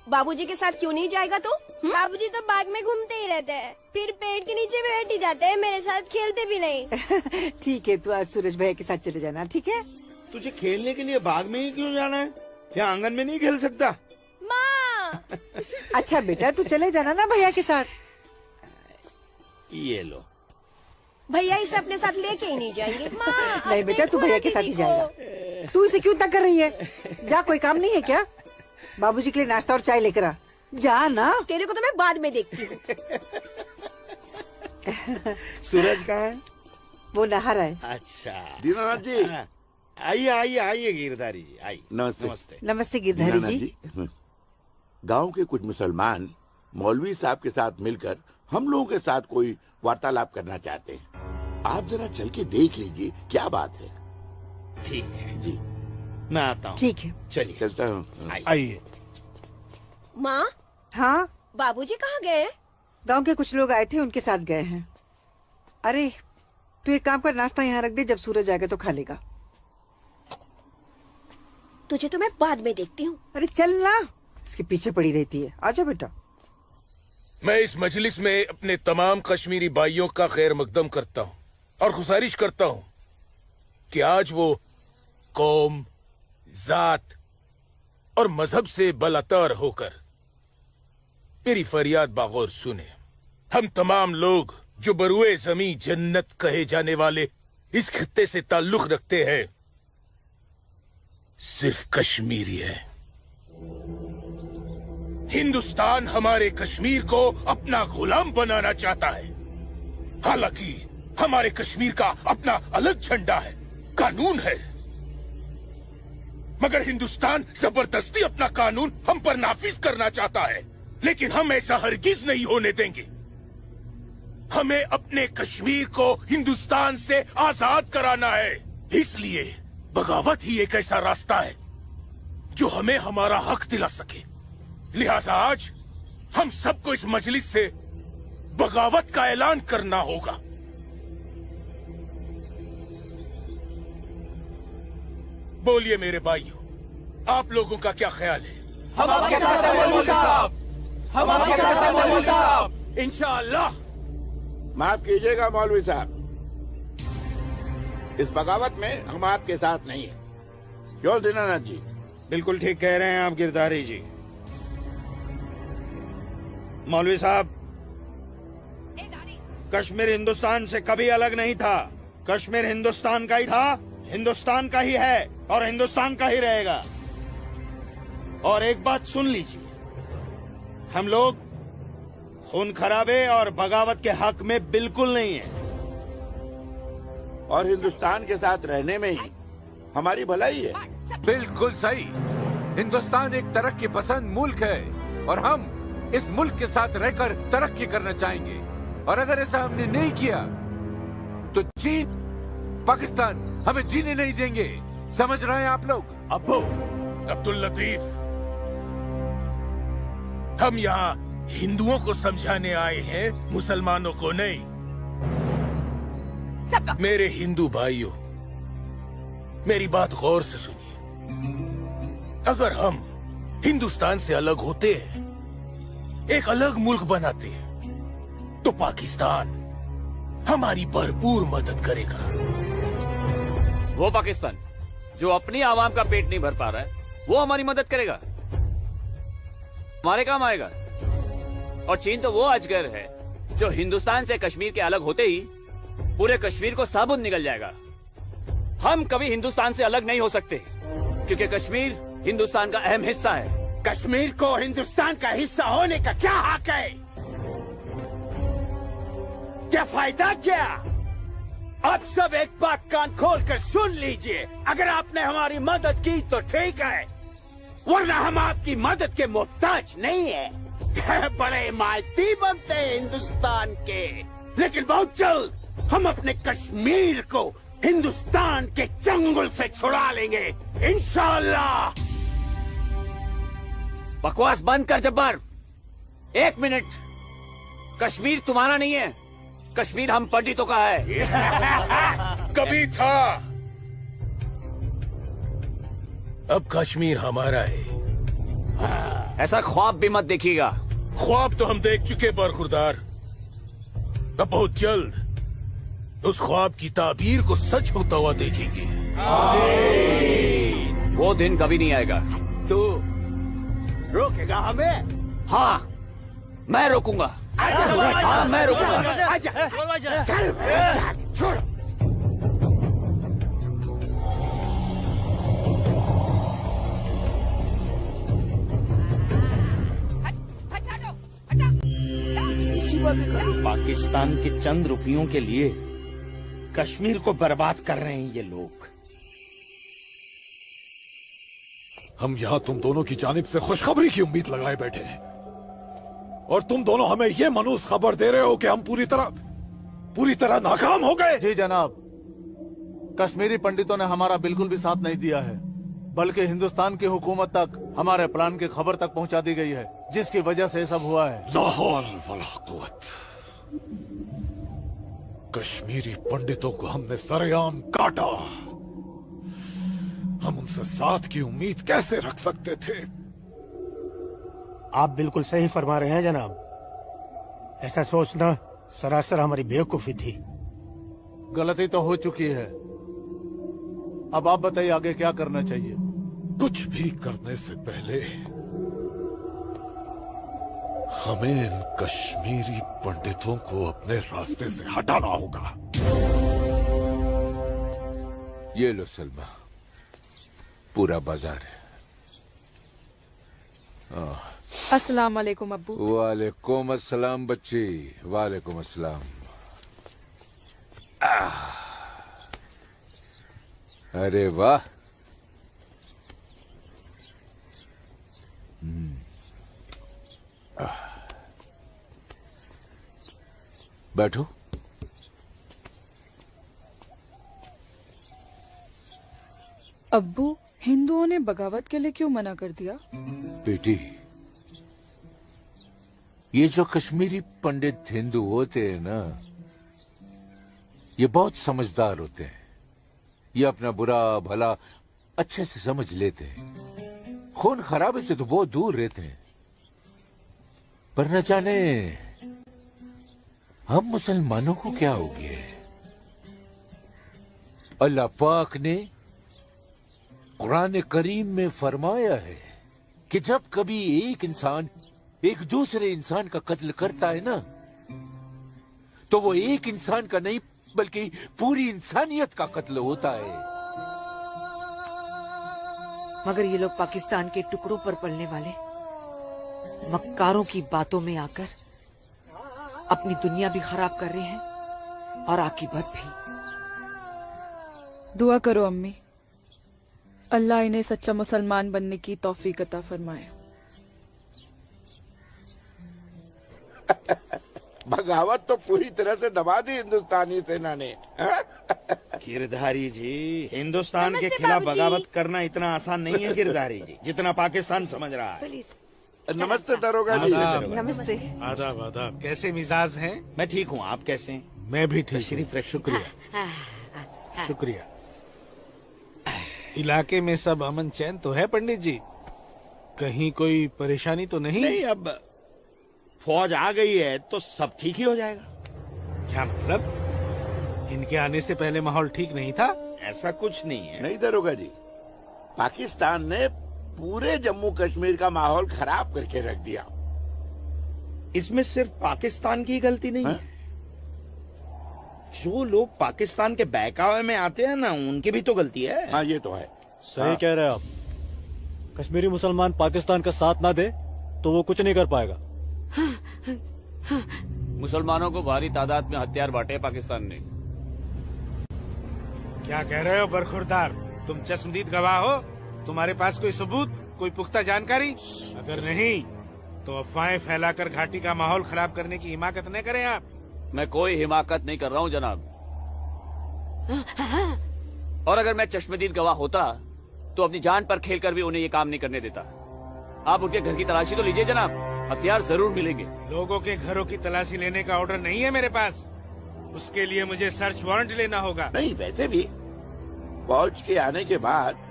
बाबूजी के साथ क्यों नहीं जाएगा तू? बाबूजी तो बाग में घूमते ही रहते हैं, फिर पेड़ के नीचे बैठ ही जाते हैं, मेरे साथ खेलते भी नहीं। ठीक है, तू आज सूरज भाई के साथ चले जाना, ठीक है? तुझे खेलने के लिए बाग में ही क्यों जाना है? क्या आंगन में नहीं खेल सकता? माँ। अच्छा बेटा, तू चले जाना ना भैया के साथ। ये लो। भैया इसे अपने साथ लेके ही नहीं जाएंगे। नहीं बेटा, तू भैया के साथ ही जाएगा। तू इसे क्यों तंग कर रही है? जा, कोई काम नहीं है क्या? बाबूजी के लिए नाश्ता और चाय लेकर आ, जा ना। तेरे को तो मैं बाद में देखती हूँ। सूरज कहाँ है? वो नहा रहा है। अच्छा दीनानाथ जी, आइए आइए आइए गिरधारी जी, आइए। नमस्ते। नमस्ते। नमस्ते गिरधारी जी। गांव के कुछ मुसलमान मौलवी साहब के साथ मिलकर हम लोगों के साथ कोई वार्तालाप करना चाहते हैं। आप जरा चल के देख लीजिए क्या बात है। ठीक है जी, मैं आता हूँ। ठीक है, चलिए चलता हूँ। आइए। माँ। हाँ बाबूजी कहाँ गए? गांव के कुछ लोग आए थे, उनके साथ गए हैं। अरे तू एक काम कर, नाश्ता यहाँ रख दे, जब सूरज आएगा तो खा लेगा। तुझे तो मैं बाद में देखती हूँ। अरे चल ना, इसके पीछे पड़ी रहती है। आजा बेटा। मैं इस मजलिस में अपने तमाम कश्मीरी भाइयों का खैर मकदम करता हूँ और गुजारिश करता हूँ कि आज वो कौम, जात और मजहब से बलातर होकर मेरी फरियाद बागौर सुने। हम तमाम लोग जो बरुए जमी जन्नत कहे जाने वाले इस खित्ते से ताल्लुक रखते हैं, सिर्फ कश्मीरी है। हिंदुस्तान हमारे कश्मीर को अपना गुलाम बनाना चाहता है। हालांकि हमारे कश्मीर का अपना अलग झंडा है, कानून है, मगर हिंदुस्तान जबरदस्ती अपना कानून हम पर नाफिज करना चाहता है। लेकिन हम ऐसा हरगिज नहीं होने देंगे। हमें अपने कश्मीर को हिंदुस्तान से आजाद कराना है। इसलिए बगावत ही एक ऐसा रास्ता है जो हमें हमारा हक दिला सके। लिहाजा आज हम सबको इस मजलिस से बगावत का ऐलान करना होगा। बोलिए मेरे भाइयों, आप लोगों का क्या ख्याल है? हम आपके साथ हैं मौलवी साहब, हम आपके साथ हैं मौलवी साहब, इंशाअल्लाह। माफ कीजिएगा मौलवी साहब, इस बगावत में हम आपके साथ नहीं है। क्यों दीनानाथ जी? बिल्कुल ठीक कह रहे हैं आप गिरधारी जी। मौलवी साहब, कश्मीर हिंदुस्तान से कभी अलग नहीं था। कश्मीर हिंदुस्तान का ही था, हिंदुस्तान का ही है और हिंदुस्तान का ही रहेगा। और एक बात सुन लीजिए, हम लोग खून खराबे और बगावत के हक में बिल्कुल नहीं है। और हिंदुस्तान के साथ रहने में ही हमारी भलाई है। बिल्कुल सही। हिंदुस्तान एक तरक्की पसंद मुल्क है और हम इस मुल्क के साथ रहकर तरक्की करना चाहेंगे। और अगर ऐसा हमने नहीं किया तो चीन, पाकिस्तान हमें जीने नहीं देंगे। समझ रहे हैं आप लोग? अब्बू अब्दुल लतीफ, हम यहाँ हिंदुओं को समझाने आए हैं, मुसलमानों को नहीं। मेरे हिंदू भाइयों, मेरी बात गौर से सुनिए। अगर हम हिंदुस्तान से अलग होते हैं, एक अलग मुल्क बनाते हैं, तो पाकिस्तान हमारी भरपूर मदद करेगा। वो पाकिस्तान जो अपनी आवाम का पेट नहीं भर पा रहा है, वो हमारी मदद करेगा, हमारे काम आएगा। और चीन तो वो अजगर है जो हिंदुस्तान से कश्मीर के अलग होते ही पूरे कश्मीर को साबुत निकल जाएगा। हम कभी हिंदुस्तान से अलग नहीं हो सकते, क्योंकि कश्मीर हिंदुस्तान का अहम हिस्सा है। कश्मीर को हिंदुस्तान का हिस्सा होने का क्या हक है? क्या फायदा क्या? आप सब एक बात कान खोल कर सुन लीजिए। अगर आपने हमारी मदद की तो ठीक है, वरना हम आपकी मदद के मोहताज नहीं है। बड़े मायती बनते हैं हिंदुस्तान के, लेकिन बहुत जल्द हम अपने कश्मीर को हिंदुस्तान के चंगुल से छुड़ा लेंगे, इंशाअल्लाह। बकवास बंद कर जब्बार। एक मिनट, कश्मीर तुम्हारा नहीं है, कश्मीर हम पंडितों का है। कभी था, अब कश्मीर हमारा है। ऐसा ख्वाब भी मत देखिएगा। ख्वाब तो हम देख चुके बरखुरदार। अब बहुत जल्द उस ख्वाब की ताबीर को सच होता हुआ देखेंगे। वो दिन कभी नहीं आएगा। तू रोकेगा हमें? हाँ, मैं रोकूंगा। हाँ, मैं रोकूंगा। आजा, चल, छोड़। पाकिस्तान के चंद रुपयों के लिए कश्मीर को बर्बाद कर रहे हैं ये लोग। हम यहाँ तुम दोनों की जानिब से खुशखबरी की उम्मीद लगाए बैठे हैं, और तुम दोनों हमें ये मनूस खबर दे रहे हो कि हम पूरी तरह नाकाम हो गए। जी जनाब, कश्मीरी पंडितों ने हमारा बिल्कुल भी साथ नहीं दिया है, बल्कि हिंदुस्तान की हुकूमत तक हमारे प्लान की खबर तक पहुंचा दी गई है। जिसकी वजह से ये सब हुआ है। ला हौल वला कुव्वत। कश्मीरी पंडितों को हमने सरेआम काटा। हम उनसे साथ की उम्मीद कैसे रख सकते थे? आप बिल्कुल सही फरमा रहे हैं जनाब। ऐसा सोचना सरासर हमारी बेवकूफी थी। गलती तो हो चुकी है। अब आप बताइए आगे क्या करना चाहिए? कुछ भी करने से पहले हमें इन कश्मीरी पंडितों को अपने रास्ते से हटाना होगा। ये लो सलमा, पूरा बाजार है। अस्सलाम वालेकुम अब्बू। वालेकुम अस्सलाम बच्ची, वालेकुम अस्सलाम। अरे वाह, बैठो। अब्बू, हिंदुओं ने बगावत के लिए क्यों मना कर दिया? बेटी, ये जो कश्मीरी पंडित हिंदू होते हैं ना, ये बहुत समझदार होते हैं। ये अपना बुरा भला अच्छे से समझ लेते हैं। खून खराबे से तो बहुत दूर रहते हैं। पर न जाने हम मुसलमानों को क्या हो गया है। अल्लाह पाक ने कुरान करीम में फरमाया है कि जब कभी एक इंसान एक दूसरे इंसान का कत्ल करता है ना, तो वो एक इंसान का नहीं बल्कि पूरी इंसानियत का कत्ल होता है। मगर ये लोग पाकिस्तान के टुकड़ों पर पलने वाले मक्कारों की बातों में आकर अपनी दुनिया भी खराब कर रहे हैं और आकीबत भी। दुआ करो अम्मी, अल्लाह इन्हें सच्चा मुसलमान बनने की तौफीक अता फरमाए। बगावत तो पूरी तरह से दबा दी हिंदुस्तानी सेना ने। गिरधारी जी, हिंदुस्तान के खिलाफ बगावत करना इतना आसान नहीं है गिरधारी जी, जितना पाकिस्तान समझ रहा है। नमस्ते दरोगा जी। नमस्ते। आदाब आदाब। कैसे मिजाज हैं? मैं ठीक हूँ, आप कैसे हैं? मैं भी ठीक। तशरीफ रखिए। शुक्रिया शुक्रिया। इलाके में सब अमन चैन तो है पंडित जी? कहीं कोई परेशानी तो नहीं? नहीं, अब फौज आ गई है तो सब ठीक ही हो जाएगा। क्या मतलब? इनके आने से पहले माहौल ठीक नहीं था? ऐसा कुछ नहीं है। नहीं दरोगा जी, पाकिस्तान ने पूरे जम्मू कश्मीर का माहौल खराब करके रख दिया। इसमें सिर्फ पाकिस्तान की गलती नहीं है। जो लोग पाकिस्तान के बहकावे में आते हैं ना, उनकी भी तो गलती है। हाँ, ये तो है। सही कह रहे हैं आप। कश्मीरी मुसलमान पाकिस्तान का साथ ना दे तो वो कुछ नहीं कर पाएगा। मुसलमानों को भारी तादाद में हथियार बांटे पाकिस्तान ने। क्या कह रहे हो बरखुरदार? तुम चश्मदीद गवाह हो? तुम्हारे पास कोई सबूत, कोई पुख्ता जानकारी? अगर नहीं तो अफवाहें फैलाकर घाटी का माहौल खराब करने की हिमाकत न करें आप। मैं कोई हिमाकत नहीं कर रहा हूँ जनाब। और अगर मैं चश्मदीद गवाह होता तो अपनी जान पर खेलकर भी उन्हें ये काम नहीं करने देता। आप उनके घर की तलाशी तो लीजिए जनाब, हथियार जरूर मिलेंगे। लोगों के घरों की तलाशी लेने का ऑर्डर नहीं है मेरे पास। उसके लिए मुझे सर्च वारंट लेना होगा। नहीं, वैसे भी फौज के आने के बाद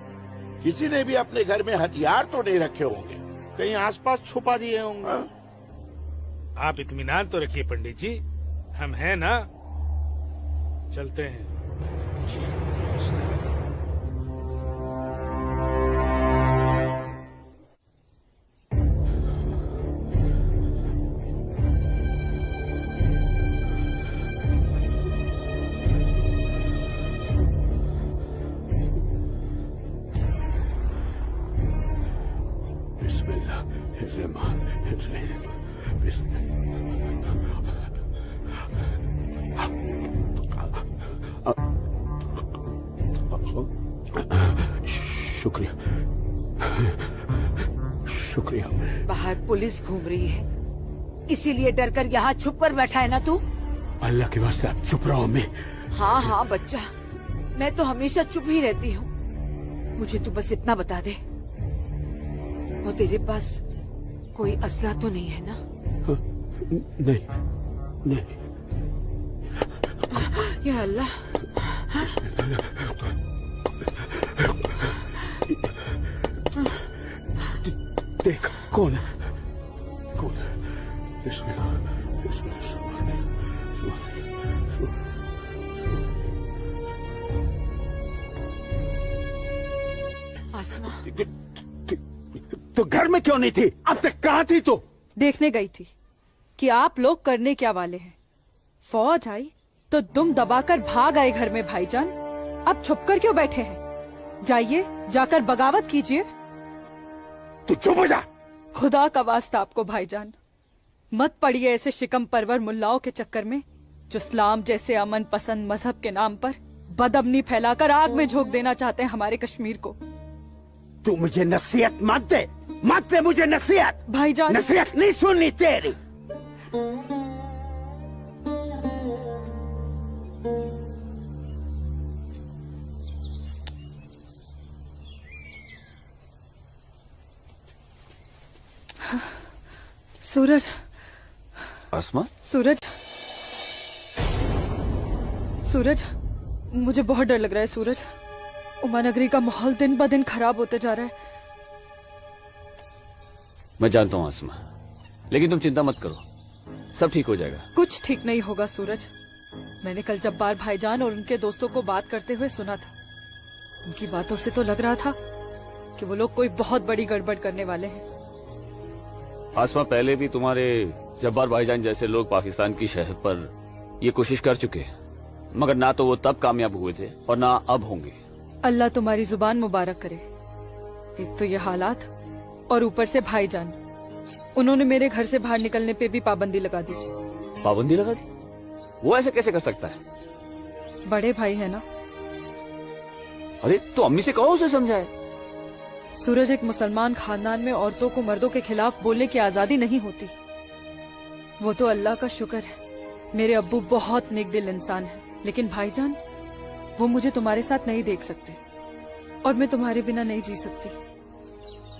किसी ने भी अपने घर में हथियार तो नहीं रखे होंगे, कहीं आसपास छुपा दिए होंगे। आप इत्मीनान तो रखिए पंडित जी, हम हैं ना। चलते हैं। शुक्रिया शुक्रिया। बाहर पुलिस घूम रही है, इसीलिए डर कर यहाँ छुप कर बैठा है ना तू? अल्लाह के वास्ते आप चुप रहो। मैं हाँ हाँ बच्चा, मैं तो हमेशा चुप ही रहती हूँ। मुझे तू बस इतना बता दे, वो तेरे पास कोई असला तो नहीं है ना? नहीं नहीं। या अल्लाह। देख कौन है? कौन है? बिस्मिल्लाह, बिस्मिल्लाह, आसमा, तो घर में क्यों नहीं थी? अब तक कहाँ थी तू? देखने गई थी कि आप लोग करने क्या वाले हैं। फौज आई तो दुम दबाकर भाग आए घर में भाईजान। अब छुपकर क्यों बैठे हैं? जाइए, जाकर बगावत कीजिए। तू चुप हो जा। खुदा का वास्ता आपको भाईजान, मत पड़िए ऐसे शिकम परवर मुल्लाओं के चक्कर में जो इस्लाम जैसे अमन पसंद मजहब के नाम पर बदअमनी फैलाकर आग में झोंक देना चाहते हैं हमारे कश्मीर को। तू मुझे नसीहत मत दे मुझे नसीहत। भाईजान, नसीहत नहीं सुननी तेरी। सूरज, आसमा, सूरज, सूरज, मुझे बहुत डर लग रहा है सूरज। उमानगरी का माहौल दिन ब दिन खराब होते जा रहा है। मैं जानता हूँ आसमा, लेकिन तुम चिंता मत करो, सब ठीक हो जाएगा। कुछ ठीक नहीं होगा सूरज। मैंने कल जब्बार भाईजान और उनके दोस्तों को बात करते हुए सुना था। उनकी बातों से तो लग रहा था कि वो लोग कोई बहुत बड़ी गड़बड़ करने वाले हैं। आसमा, पहले भी तुम्हारे जब्बार भाईजान जैसे लोग पाकिस्तान की शहर पर ये कोशिश कर चुके हैं, मगर ना तो वो तब कामयाब हुए थे और ना अब होंगे। अल्लाह तुम्हारी जुबान मुबारक करे। एक तो ये हालात और ऊपर से भाईजान, उन्होंने मेरे घर से बाहर निकलने पे भी पाबंदी लगा दी। पाबंदी लगा दी? वो ऐसे कैसे कर सकता है? बड़े भाई है ना। अरे तो अम्मी से कहो, उसे समझाए। सूरज, एक मुसलमान खानदान में औरतों को मर्दों के खिलाफ बोलने की आजादी नहीं होती। वो तो अल्लाह का शुक्र है, मेरे अब्बू बहुत नेक दिल इंसान है, लेकिन भाईजान वो मुझे तुम्हारे साथ नहीं देख सकते और मैं तुम्हारे बिना नहीं जी सकती।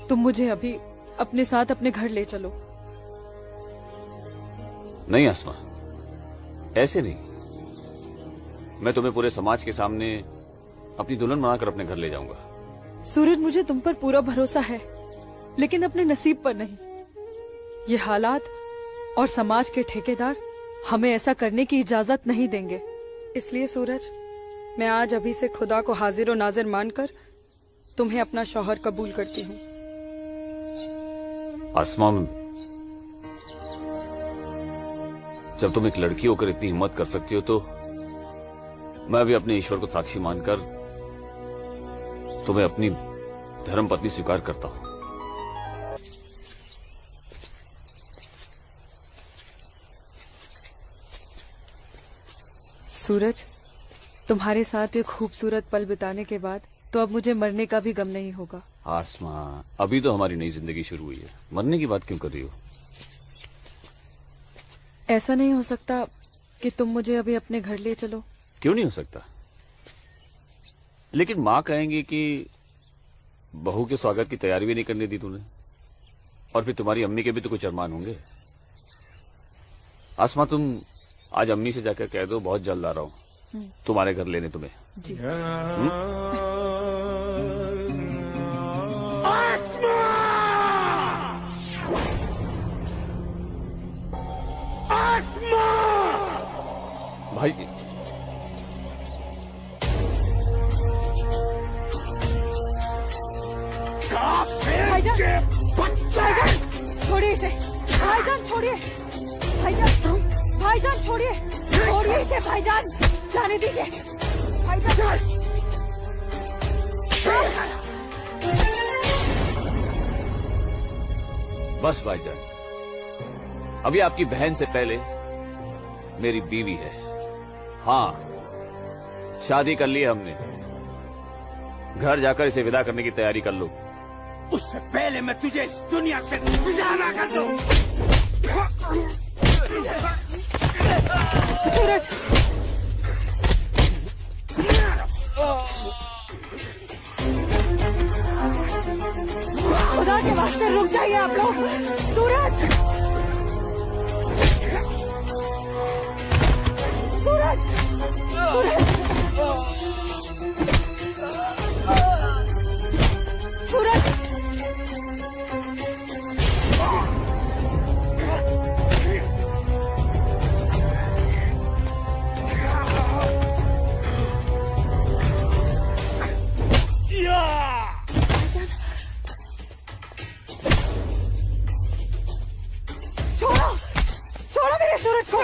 तुम मुझे अभी अपने साथ अपने घर ले चलो। नहीं आसमा, ऐसे नहीं। मैं तुम्हें पूरे समाज के सामने अपनी दुल्हन बनाकर अपने घर ले जाऊंगा। सूरज, मुझे तुम पर पूरा भरोसा है, लेकिन अपने नसीब पर नहीं। ये हालात और समाज के ठेकेदार हमें ऐसा करने की इजाजत नहीं देंगे। इसलिए सूरज, मैं आज अभी से खुदा को हाजिर और नाजिर मानकर तुम्हें अपना शौहर कबूल करती हूँ। आसमा, जब तुम एक लड़की होकर इतनी हिम्मत कर सकती हो तो मैं भी अपने ईश्वर को साक्षी मानकर तुम्हें अपनी धर्म पत्नी स्वीकार करता हूं। सूरज, तुम्हारे साथ ये खूबसूरत पल बिताने के बाद तो अब मुझे मरने का भी गम नहीं होगा। आसमा, अभी तो हमारी नई जिंदगी शुरू हुई है, मरने की बात क्यों कर रही हो? ऐसा नहीं हो सकता कि तुम मुझे अभी अपने घर ले चलो? क्यों नहीं हो सकता? लेकिन माँ कहेंगी कि बहू के स्वागत की तैयारी भी नहीं करने दी तूने, और फिर तुम्हारी अम्मी के भी तो कुछ अरमान होंगे। आसमा, तुम आज अम्मी से जाकर कह दो बहुत जल्द आ रहा हूँ तुम्हारे घर लेने तुम्हें। जी। भाई, भाईजान, छोड़िए इसे। भाईजान छोड़िए, भाईजान, भाईजान छोड़िए, छोड़िए इसे भाईजान, जाने दीजिए भाईजान। बस भाईजान, अभी आपकी बहन से पहले मेरी बीवी है। हाँ, शादी कर ली है हमने। घर जाकर इसे विदा करने की तैयारी कर लो। उससे पहले मैं तुझे इस दुनिया से विदा ना कर दूं। सूरज, खुदा के मास्टर रुक जाइए आप लोग। सूरज, सूरज, सूरज, सूरज। छोड़ो, छोड़ो मेरे सूरज को।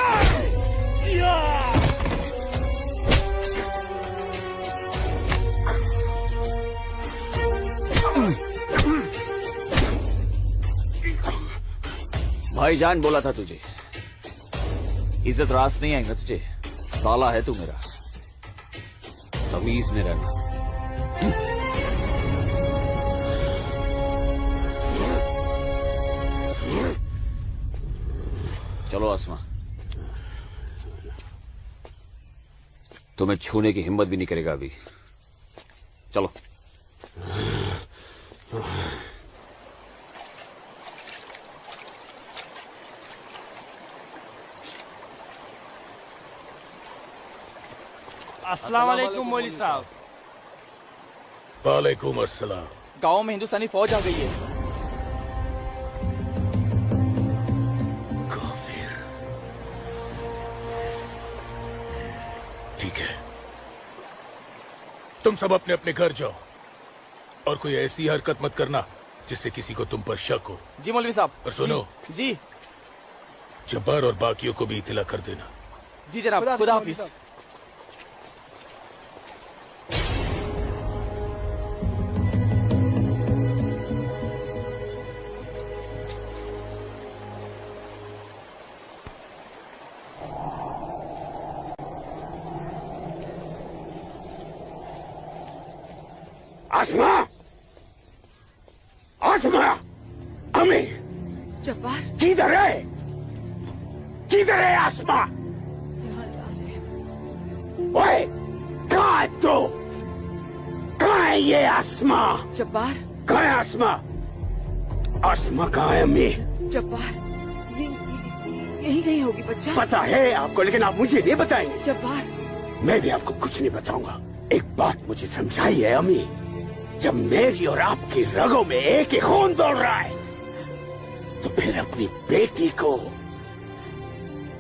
भाईजान बोला था तुझे, इज्जत रास नहीं आएगा तुझे। साला है तू मेरा, तमीज में रहना। चलो आसमा, तुम्हें छूने की हिम्मत भी नहीं करेगा अभी। चलो। अस्सलाम वालेकुम मौलवी साहब। वालेकुम अस्सलाम। गांव में हिंदुस्तानी फौज आ गई है। ठीक है, तुम सब अपने अपने घर जाओ और कोई ऐसी हरकत मत करना जिससे किसी को तुम पर शक हो। जी मौलवी साहब। और सुनो जी जब्बार और बाकियों को भी इत्तला कर देना। जी जनाब, खुदा हाफिज। आसमा, आसमा, अम्मी, जब्बार, किधर है? किधर है आसमा? ओए, कहाँ है तू? कहाँ है ये आसमा? जब्बार, कहाँ है आसमा? आसमा कहाँ है अम्मी? जब्बार, यही गई होगी बच्चा। पता है आपको, लेकिन आप मुझे नहीं बताएंगे। जब्बार, मैं भी आपको कुछ नहीं बताऊंगा। एक बात मुझे समझाई है अम्मी, जब मेरी और आपकी रगों में एक ही खून दौड़ रहा है तो फिर अपनी बेटी को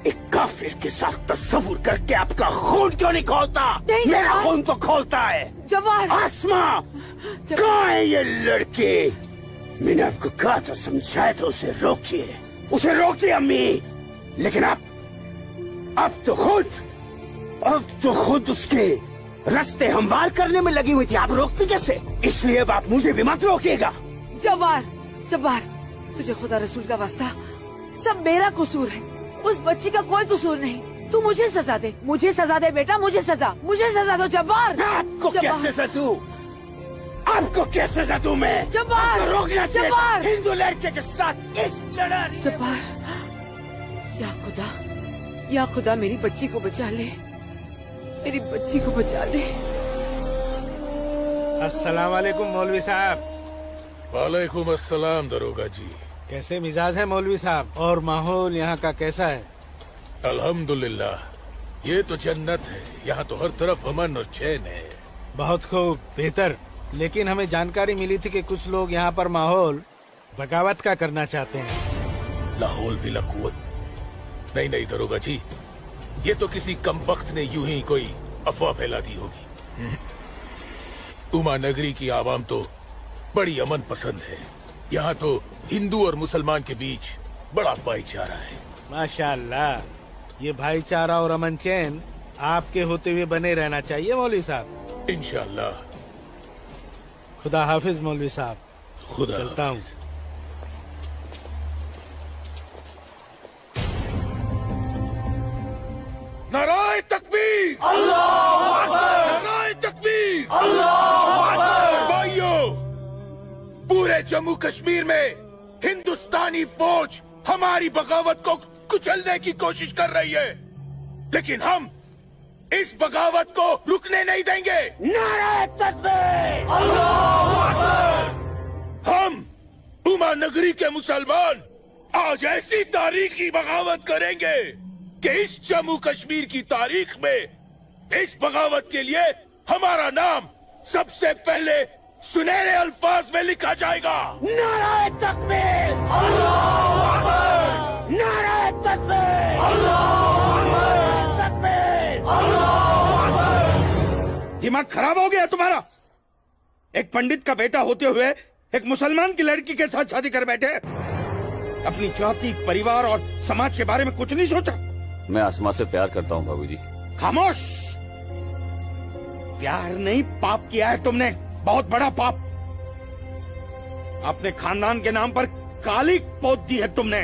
एक काफिर के साथ तस्वुर करके आपका खून क्यों नहीं खोलता? मेरा खून तो खोलता है। जवान, आसमा, कहाँ है ये लड़की? मैंने आपको कहा था, समझाया था, उसे रोकिए, उसे रोकिए अम्मी। लेकिन अब तो खुद उसके रास्ते हमवार करने में लगी हुई थी। आप रोकती कैसे? इसलिए अब आप मुझे भी मत रोकिएगा। जब्बार, जब्बार, तुझे खुदा रसूल का वास्ता, सब मेरा कसूर है, उस बच्ची का कोई कसूर नहीं। तू मुझे सजा दे, मुझे सजा दे बेटा, मुझे सजा दो जब्बार। आपको क्या सजा दूं? आपको क्या सजा दूं मैं? जब्बार, रोकना जब्बार, हिंदू लड़के के साथ इस लड़ाई। जब्बार, या खुदा मेरी बच्ची को बचा ले, मेरी बच्ची को बचा ले। अस्सलाम वालेकुम मौलवी साहब। वालेकुम अस्सलाम दरोगा जी। कैसे मिजाज है मौलवी साहब? और माहौल यहाँ का कैसा है? अल्हम्दुलिल्लाह, ये तो जन्नत है। यहाँ तो हर तरफ अमन और चैन है। बहुत खूब, बेहतर। लेकिन हमें जानकारी मिली थी कि कुछ लोग यहाँ पर माहौल बगावत का करना चाहते हैं। लाहौल विला कुव्वत। नहीं दरोगा जी, ये तो किसी कमबख्त ने यूं ही कोई अफवाह फैला दी होगी। उमा नगरी की आवाम तो बड़ी अमन पसंद है। यहाँ तो हिंदू और मुसलमान के बीच बड़ा भाईचारा है। माशाअल्लाह, ये भाईचारा और अमन चैन आपके होते हुए बने रहना चाहिए मौलवी साहब। इंशाअल्लाह। खुदा हाफिज मौलवी साहब। खुदा चलता हूँ। नाराए तकबीर, अल्लाहू अकबर, नाराए तकबीर, अल्लाहू अकबर। भाइयों, पूरे जम्मू कश्मीर में हिंदुस्तानी फौज हमारी बगावत को कुचलने की कोशिश कर रही है, लेकिन हम इस बगावत को रुकने नहीं देंगे। नाराए तकबीर, अल्लाहू अकबर। हम उमा उमा नगरी के मुसलमान आज ऐसी तारीखी बगावत करेंगे कि इस जम्मू कश्मीर की तारीख में इस बगावत के लिए हमारा नाम सबसे पहले सुनहरे अल्फाज में लिखा जाएगा। नाराए तकबीर! अल्लाहू अकबर! नाराए तकबीर! अल्लाहू अकबर! तकबीर! अल्लाहू अकबर! दिमाग खराब हो गया तुम्हारा? एक पंडित का बेटा होते हुए एक मुसलमान की लड़की के साथ शादी कर बैठे। अपनी जाति, परिवार और समाज के बारे में कुछ नहीं सोचा। मैं आसमा से प्यार करता हूँ बाबूजी। खामोश! प्यार नहीं, पाप किया है तुमने, बहुत बड़ा पाप। अपने खानदान के नाम पर काली पोत दी है तुमने।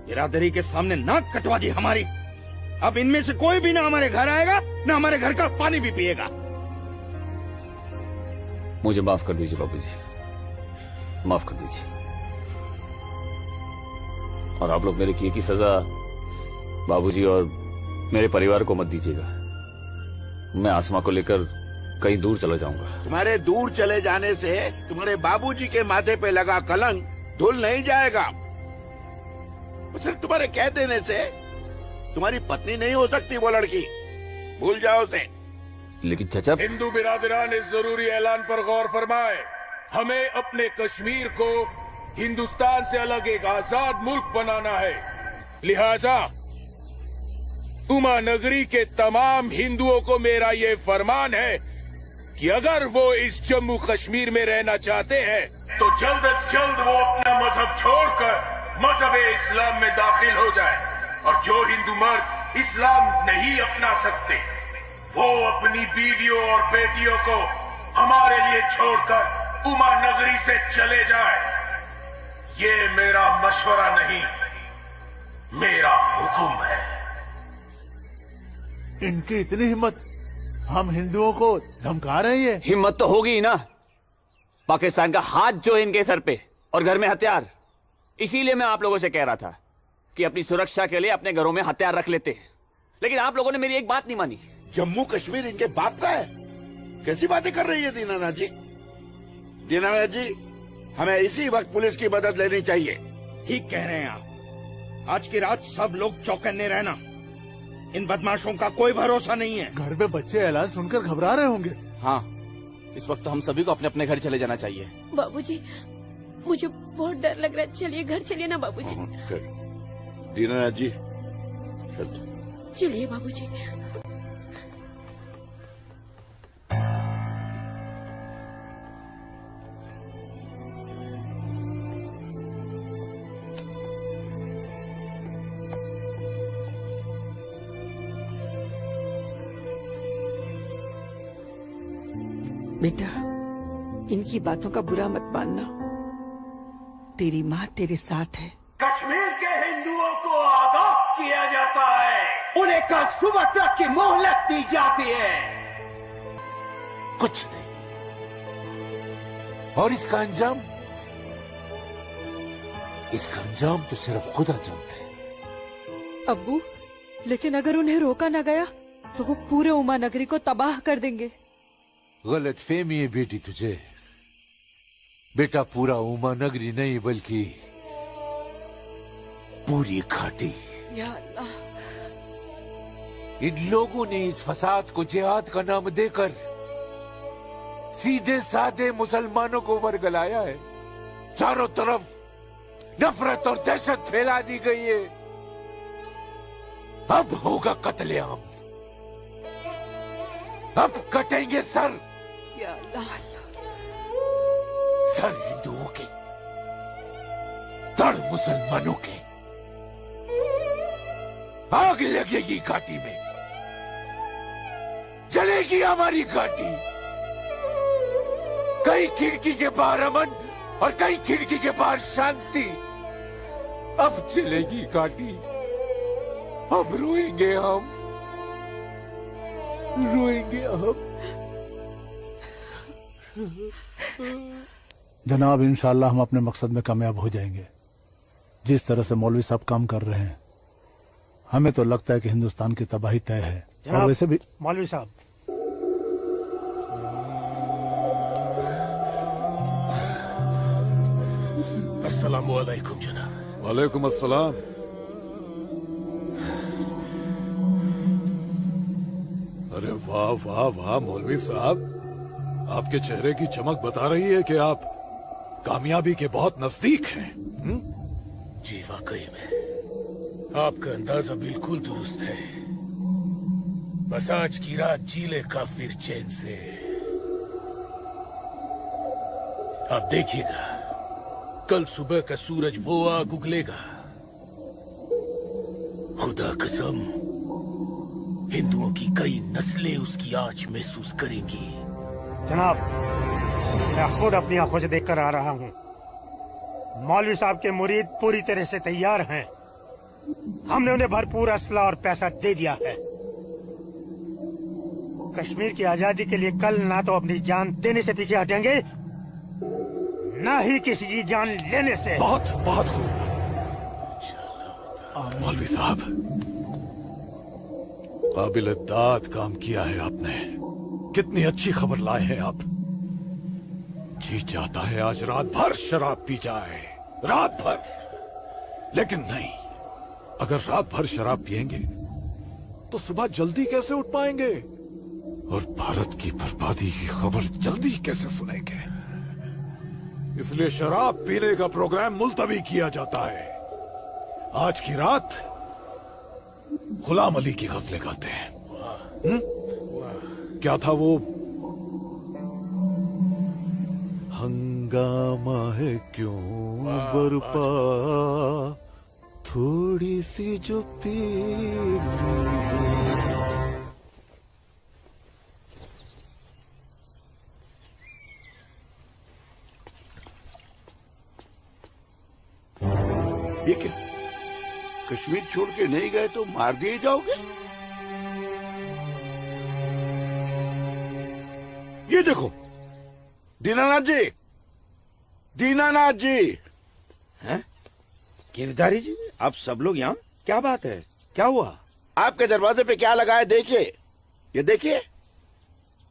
बिरादरी के सामने नाक कटवा दी हमारी। अब इनमें से कोई भी ना हमारे घर आएगा, ना हमारे घर का पानी भी पिएगा। मुझे माफ कर दीजिए बाबूजी, माफ कर दीजिए। और आप लोग मेरे किए की सजा बाबूजी और मेरे परिवार को मत दीजिएगा। मैं आसमा को लेकर कहीं दूर चला जाऊंगा। तुम्हारे दूर चले जाने से तुम्हारे बाबूजी के माथे पे लगा कलंक धुल नहीं जाएगा। सिर्फ तुम्हारे कह देने से तुम्हारी पत्नी नहीं हो सकती वो लड़की, भूल जाओ उसे। लेकिन चाचा, हिंदू बिरादरान इस जरूरी ऐलान पर गौर फरमाए। हमें अपने कश्मीर को हिंदुस्तान से अलग एक आजाद मुल्क बनाना है। लिहाजा उमा नगरी के तमाम हिंदुओं को मेरा ये फरमान है कि अगर वो इस जम्मू कश्मीर में रहना चाहते हैं तो जल्द से जल्द वो अपना मजहब छोड़कर मजहब इस्लाम में दाखिल हो जाए। और जो हिंदू मर्द इस्लाम नहीं अपना सकते वो अपनी बीवियों और बेटियों को हमारे लिए छोड़कर उमा नगरी से चले जाए। ये मेरा मशवरा नहीं, मेरा हुक्म है। इनकी इतनी हिम्मत, हम हिंदुओं को धमका रहे हैं। हिम्मत तो होगी ही ना। पाकिस्तान का हाथ जो है इनके सर पे और घर में हथियार। इसीलिए मैं आप लोगों से कह रहा था कि अपनी सुरक्षा के लिए अपने घरों में हथियार रख लेते हैं। लेकिन आप लोगों ने मेरी एक बात नहीं मानी। जम्मू कश्मीर इनके बाप का है? कैसी बातें कर रही है दीनानाथ जी? दीनानाथ जी, हमें इसी वक्त पुलिस की मदद लेनी चाहिए। ठीक कह रहे हैं आप। आज की रात सब लोग चौकन्ने रहना। इन बदमाशों का कोई भरोसा नहीं है। घर में बच्चे ऐलान सुनकर घबरा रहे होंगे। हाँ, इस वक्त तो हम सभी को अपने अपने घर चले जाना चाहिए। बाबूजी, मुझे बहुत डर लग रहा है। चलिए घर चलिए ना बाबूजी। दीनानाथ जी, चलिए बाबूजी। बेटा, इनकी बातों का बुरा मत मानना। तेरी माँ तेरे साथ है। कश्मीर के हिंदुओं को आगाह किया जाता है। उन्हें कल सुबह तक की मोहलत दी जाती है। कुछ नहीं। और इसका अंजाम तो सिर्फ खुदा जानता है। अब्बू, लेकिन अगर उन्हें रोका न गया तो वो पूरे उमा नगरी को तबाह कर देंगे। गलत फहमी है बेटी तुझे। बेटा, पूरा उमा नगरी नहीं बल्कि पूरी घाटी। या अल्लाह, इन लोगों ने इस फसाद को जिहाद का नाम देकर सीधे साधे मुसलमानों को वर्गलाया है। चारों तरफ नफरत और दहशत फैला दी गई है। अब होगा कत्लेआम। अब कटेंगे सर। या अल्लाह, सर हिंदुओं के, धड़ मुसलमानों के। आग लगेगी घाटी में, जलेगी हमारी घाटी। कई खिड़की के बाहर अमन और कई खिड़की के बाहर शांति। अब चलेगी घाटी, अब रोएंगे हम, रोएंगे हम। जनाब, इंशाल्लाह हम अपने मकसद में कामयाब हो जाएंगे। जिस तरह से मौलवी साहब काम कर रहे हैं, हमें तो लगता है कि हिंदुस्तान की तबाही तय है। और वैसे भी मौलवी साहब, अस्सलामु अलैकुम जनाब। वालेकुम अस्सलाम। अरे वाह वाह वाह मौलवी साहब, आपके चेहरे की चमक बता रही है कि आप कामयाबी के बहुत नजदीक हैं। जी वाकई में आपका अंदाजा बिल्कुल दुरुस्त है। बस आज की रात जी ले काफिर चैन से। आप देखिएगा कल सुबह का सूरज वो आग उगलेगा। खुदा कसम हिंदुओं की कई नस्लें उसकी आंच महसूस करेंगी। जनाब, मैं खुद अपनी आंखों से देखकर आ रहा हूँ। मौलवी साहब के मुरीद पूरी तरह से तैयार हैं। हमने उन्हें भरपूर असला और पैसा दे दिया है। कश्मीर की आजादी के लिए कल ना तो अपनी जान देने से पीछे हटेंगे, ना ही किसी की जान लेने से। बहुत बहुत खूब मौलवी साहब, काबिल दाद काम किया है आपने। कितनी अच्छी खबर लाए हैं आप। जी चाहता है आज रात भर शराब पी जाए, रात भर। लेकिन नहीं, अगर रात भर शराब पिएंगे तो सुबह जल्दी कैसे उठ पाएंगे और भारत की बर्बादी की खबर जल्दी कैसे सुनेंगे। इसलिए शराब पीने का प्रोग्राम मुलतवी किया जाता है। आज की रात गुलाम अली की गजलें गाते हैं। क्या था वो? हंगामा है क्यों बरपा, थोड़ी सी जो पीर। ये क्या? कश्मीर छोड़ के नहीं गए तो मार दिए जाओगे? ये देखो दीनानाथ जी, दीनानाथ जी। हैं? गिरधारी जी, आप सब लोग यहाँ? क्या बात है, क्या हुआ? आपके दरवाजे पे क्या लगा है देखिए, ये देखिए।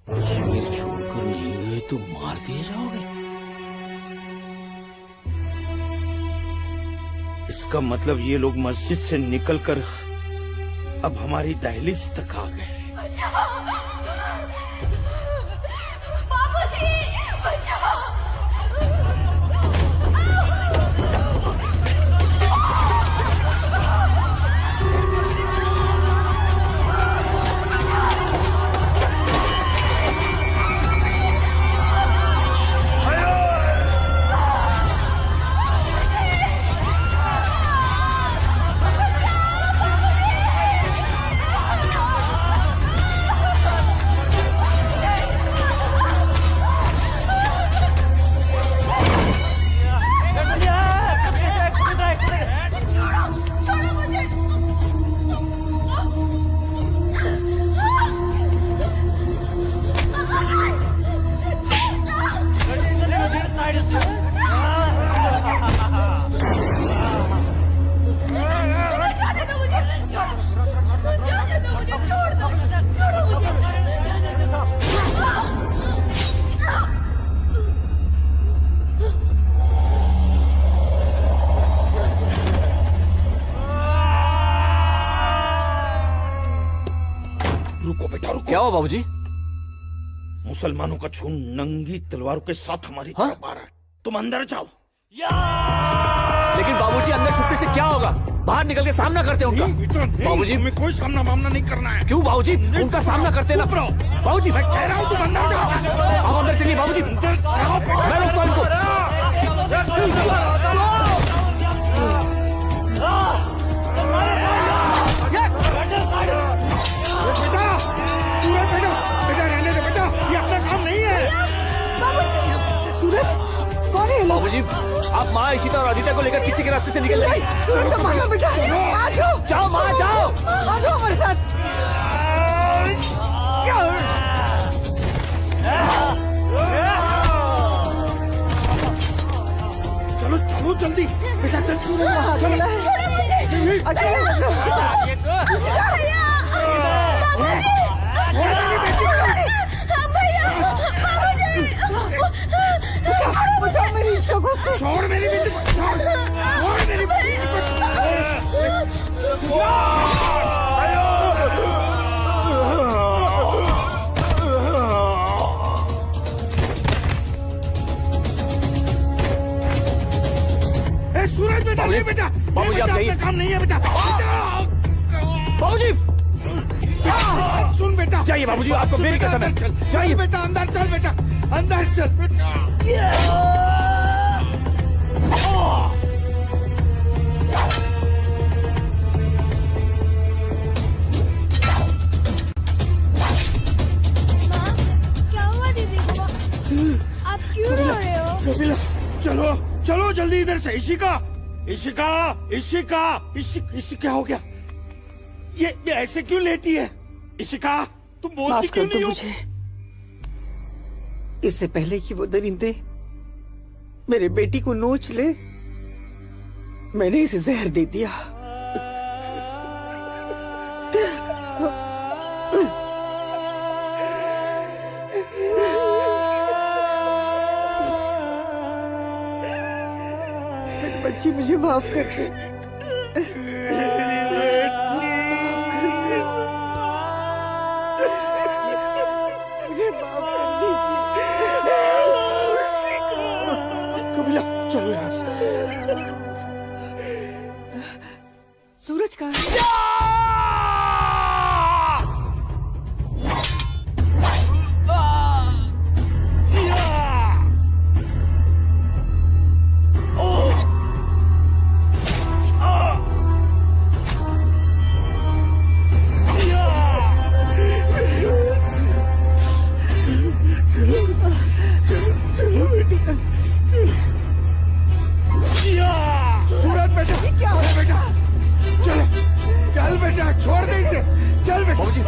कश्मीर छोड़कर नहीं गए तो मार दिए जाओगे? इसका मतलब ये लोग मस्जिद से निकलकर अब हमारी दहलीज तक आ गए। बाबूजी, बचाओ! क्या हुआ बाबूजी? मुसलमानों का खून नंगी तलवारों के साथ हमारी तरफ आ रहा है। तुम अंदर जाओ। लेकिन बाबूजी अंदर छुपने से क्या होगा? बाहर निकल के सामना करते हैं उनका। बाबूजी हमें कोई सामना वामना नहीं करना है। क्यों बाबूजी? उनका सामना करते ना। बाबूजी मैं कह रहा हूँ तुम अंदर जाओ। आप अंदर चलिए बाबूजी। मैं रोकता हूं इनको। बेटा रहने दे बेटा, ये अपना काम नहीं है। सूरज, कौन है? बाबूजी आप माँ इशिता और अदिता को लेकर पीछे के रास्ते से निकल जाइए। सूरज संभालो बेटा, आ जाओ। जाओ माँ जाओ। आ जाओ हमारे साथ। चलो चलो जल्दी बेटा, चल। अकेला है, अकेला बचाओ मेरी इश्क को। छोड़ मेरी बेटी को, छोड़। बाबूजी बाबूजी आप जाइए। काम नहीं है बेटा। बाबूजी सुन बेटा, जाइए बाबूजी, आपको मेरी कसम है। जाइए बेटा, अंदर चल बेटा, अंदर चल बेटा। क्या हुआ दीदी को? आप क्यों रो रहे हो? कपिला, चलो चलो जल्दी इधर से। इशिका इशिका इशिका क्या हो गया? ये ऐसे क्यों लेटी है? इशिका तुम बोलती माफ क्यों कर दो नहीं हो? मुझे। इससे पहले कि वो दरिंदे मेरे बेटी को नोच ले, मैंने इसे जहर दे दिया। मेरी बच्ची, मुझे माफ कर दे। मुझे माफ कर दीजिए। कपिला चलो यहाँ से। सूरज कहाँ है? सूरज बेटा, क्या हो बेटा? चल चल बेटा, छोड़ दे इसे। चल बेटा। बाबूजी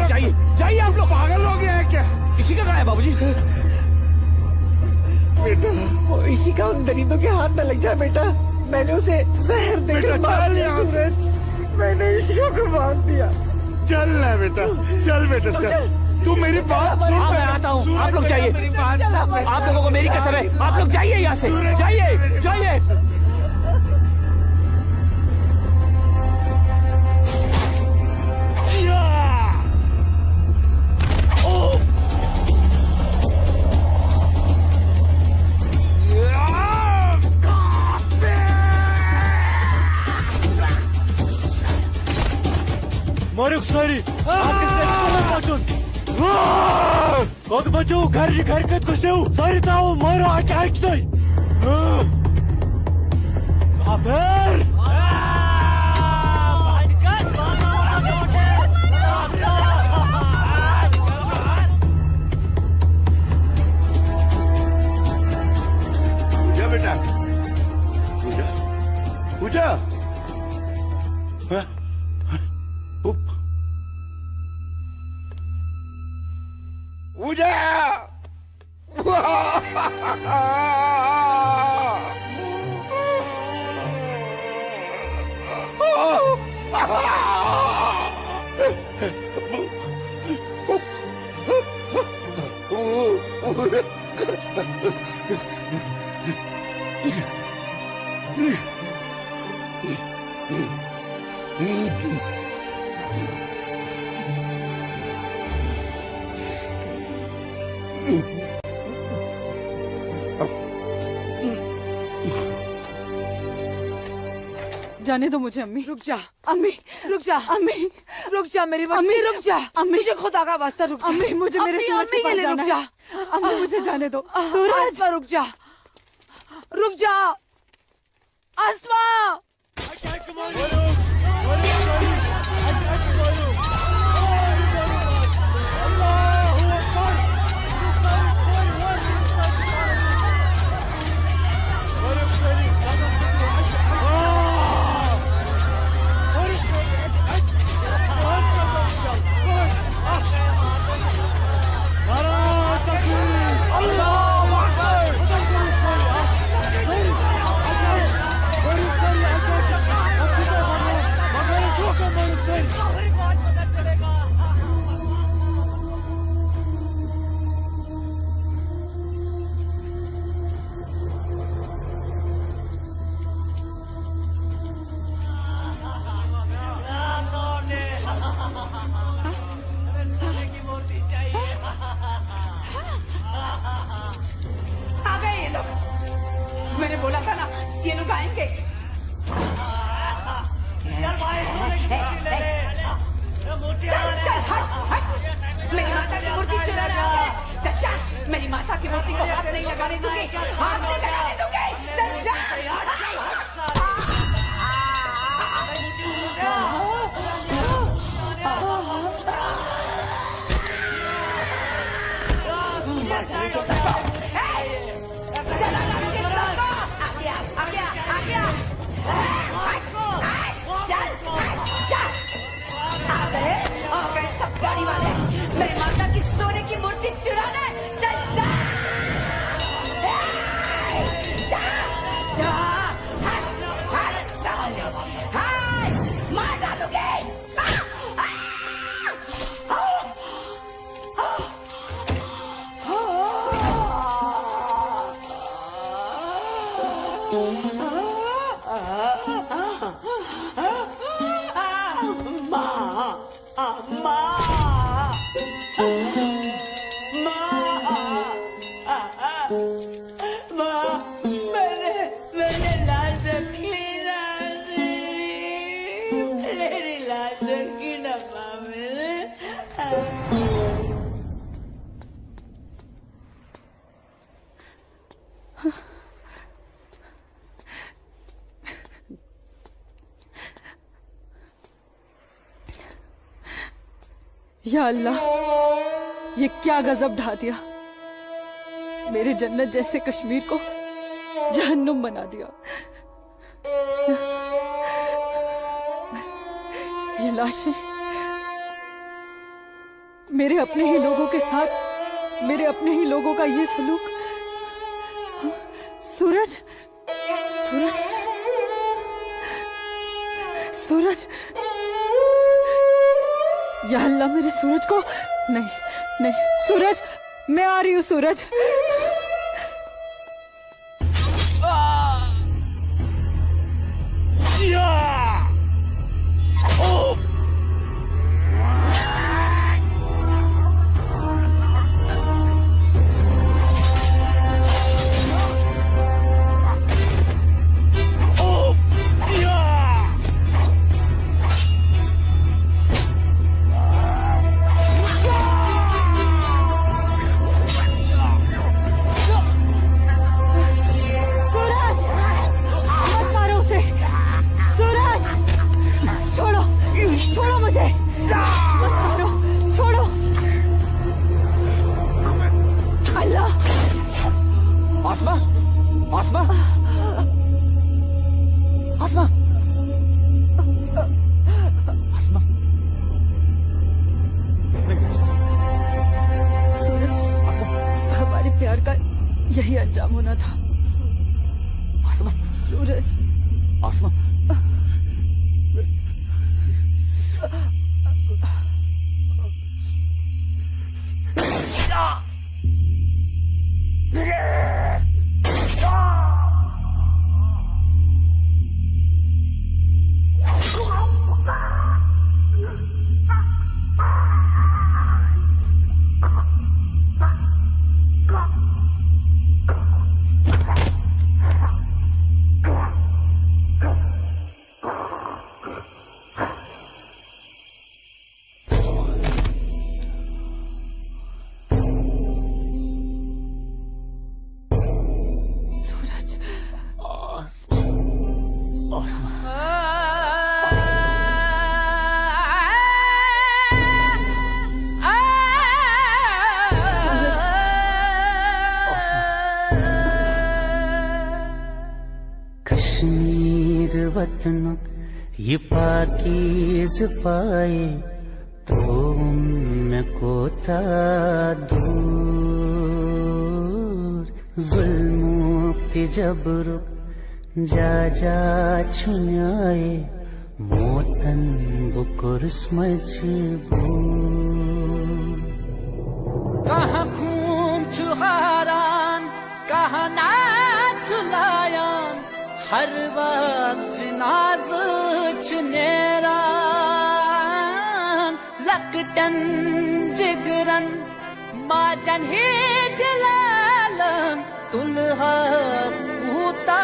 जाइए जाइए, आप लोग पागल हो गए हैं क्या? इसी का कहाँ है बाबूजी? बेटा, वो इसी का उन दरिंदों के हाथ न लग जाए बेटा। मैंने उसे जहर देकर मार दिया सूरज। मैंने इसी को मार दिया। चल ना बेटा, चल बेटा चल। तू मेरी बात सुन। हाँ, मैं आता हूँ, आप लोग जाइए। आप लोगों को मेरी कसम है, आप लोग जाइए यहाँ से। जाइए जाइए। Moruk sorry. Kod bachou घर harakat kuseu. Sorry tao moro attack dai. Kafir. पूजा बेटा, पूजा पूजा। हाँ? पूजा जाने दो मुझे अम्मी। रुक जा अम्मी, रुक जा अम्मी, रुक जा मेरी बच्ची, रुक जा अम्मी, मुझे खुदा का वास्ता रुक जा अम्मी, मुझे मेरे सूरज के पास जाना रुक जा है। अम्मी मुझे जाने दो। सूरज, आसमा रुक जा, रुक जा आसमा। लगाने दूंगी, हाथ नहीं लगाने दूंगी। चल जा। सब गाड़ी वाले मेरी माता की सोने की मूर्ति चुराने। चल जा जा जा। मार डालोगे। मैंने लाश रखी ना, मेरी लाश रखी ना माँ मैंने। या अल्लाह, ये क्या गजब ढा दिया। मेरे जन्नत जैसे कश्मीर को जहन्नुम बना दिया। ये लाशें मेरे अपने ही लोगों के साथ, मेरे अपने ही लोगों का ये सलूक। सूरज, सूरज, सूरज, या अल्लाह, मेरे सूरज को नहीं, नहीं, सूरज, मैं आ रही हूँ सूरज। यही अंजाम होना था। सूरज, कश्मीर वतन ये पाकीज़ पाए तो उनको था दूर जुल्म के जबर जा जा छुनाए मोतन बुकुर्स मजबूर कहाँ खून चुहारान कहाँ नाच लायान हर वक्त नाज चुनेरान लकटन जिगरन माजन ही दिलालन तुलहा पूता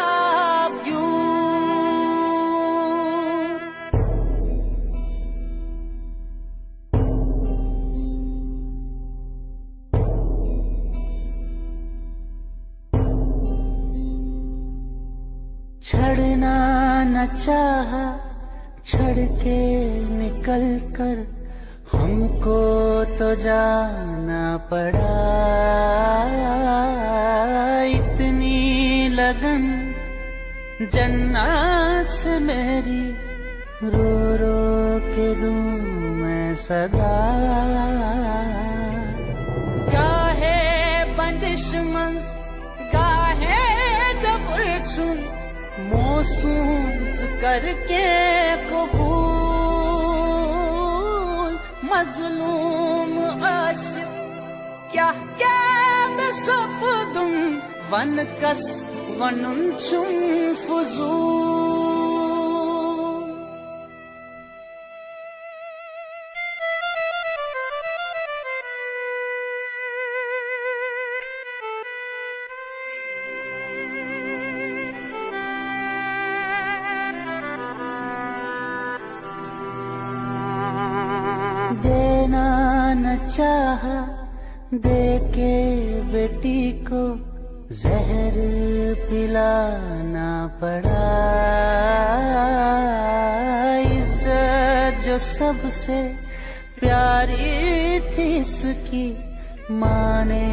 छड़ना न चाहा, छड़ के निकल कर हमको तो जाना पड़ा। इतनी लगन जन्नत से मेरी रो रो के दूं मैं सदा। गाहे बंदिश मंज गाहे जबर चुन मोसूस करके कबूल। मजलूम आशिक क्या क्या बेसब्दुम वन कस वनुन चुम फुजूल। देना न चाहा, दे के बेटी को जहर पिलाना पड़ा। इज्जत जो सबसे प्यारी थी इसकी माँ ने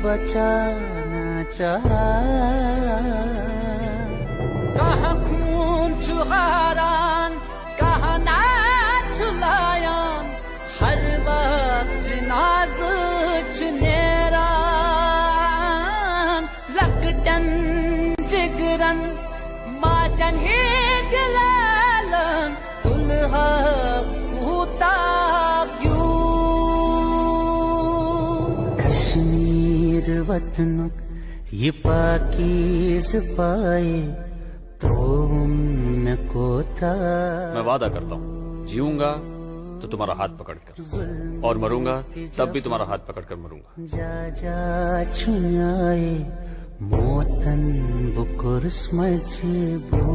बचाना चाहा। कहाँ खून चुहारान कहाँ नाच लायान, हर वक्त जिनाज चुनेरान। लकटन जिगरन माचन ही गलालन, दुल्हा कूता क्यों। कश्मीर वतनुक ये पाकीज़ पाए तो उनको था। मैं वादा करता हूँ जीऊंगा तो तुम्हारा हाथ पकड़कर, और मरूंगा तब भी तुम्हारा हाथ पकड़कर मरूंगा। जा जा छुनाए मोतन बुकुर स्मझ बू।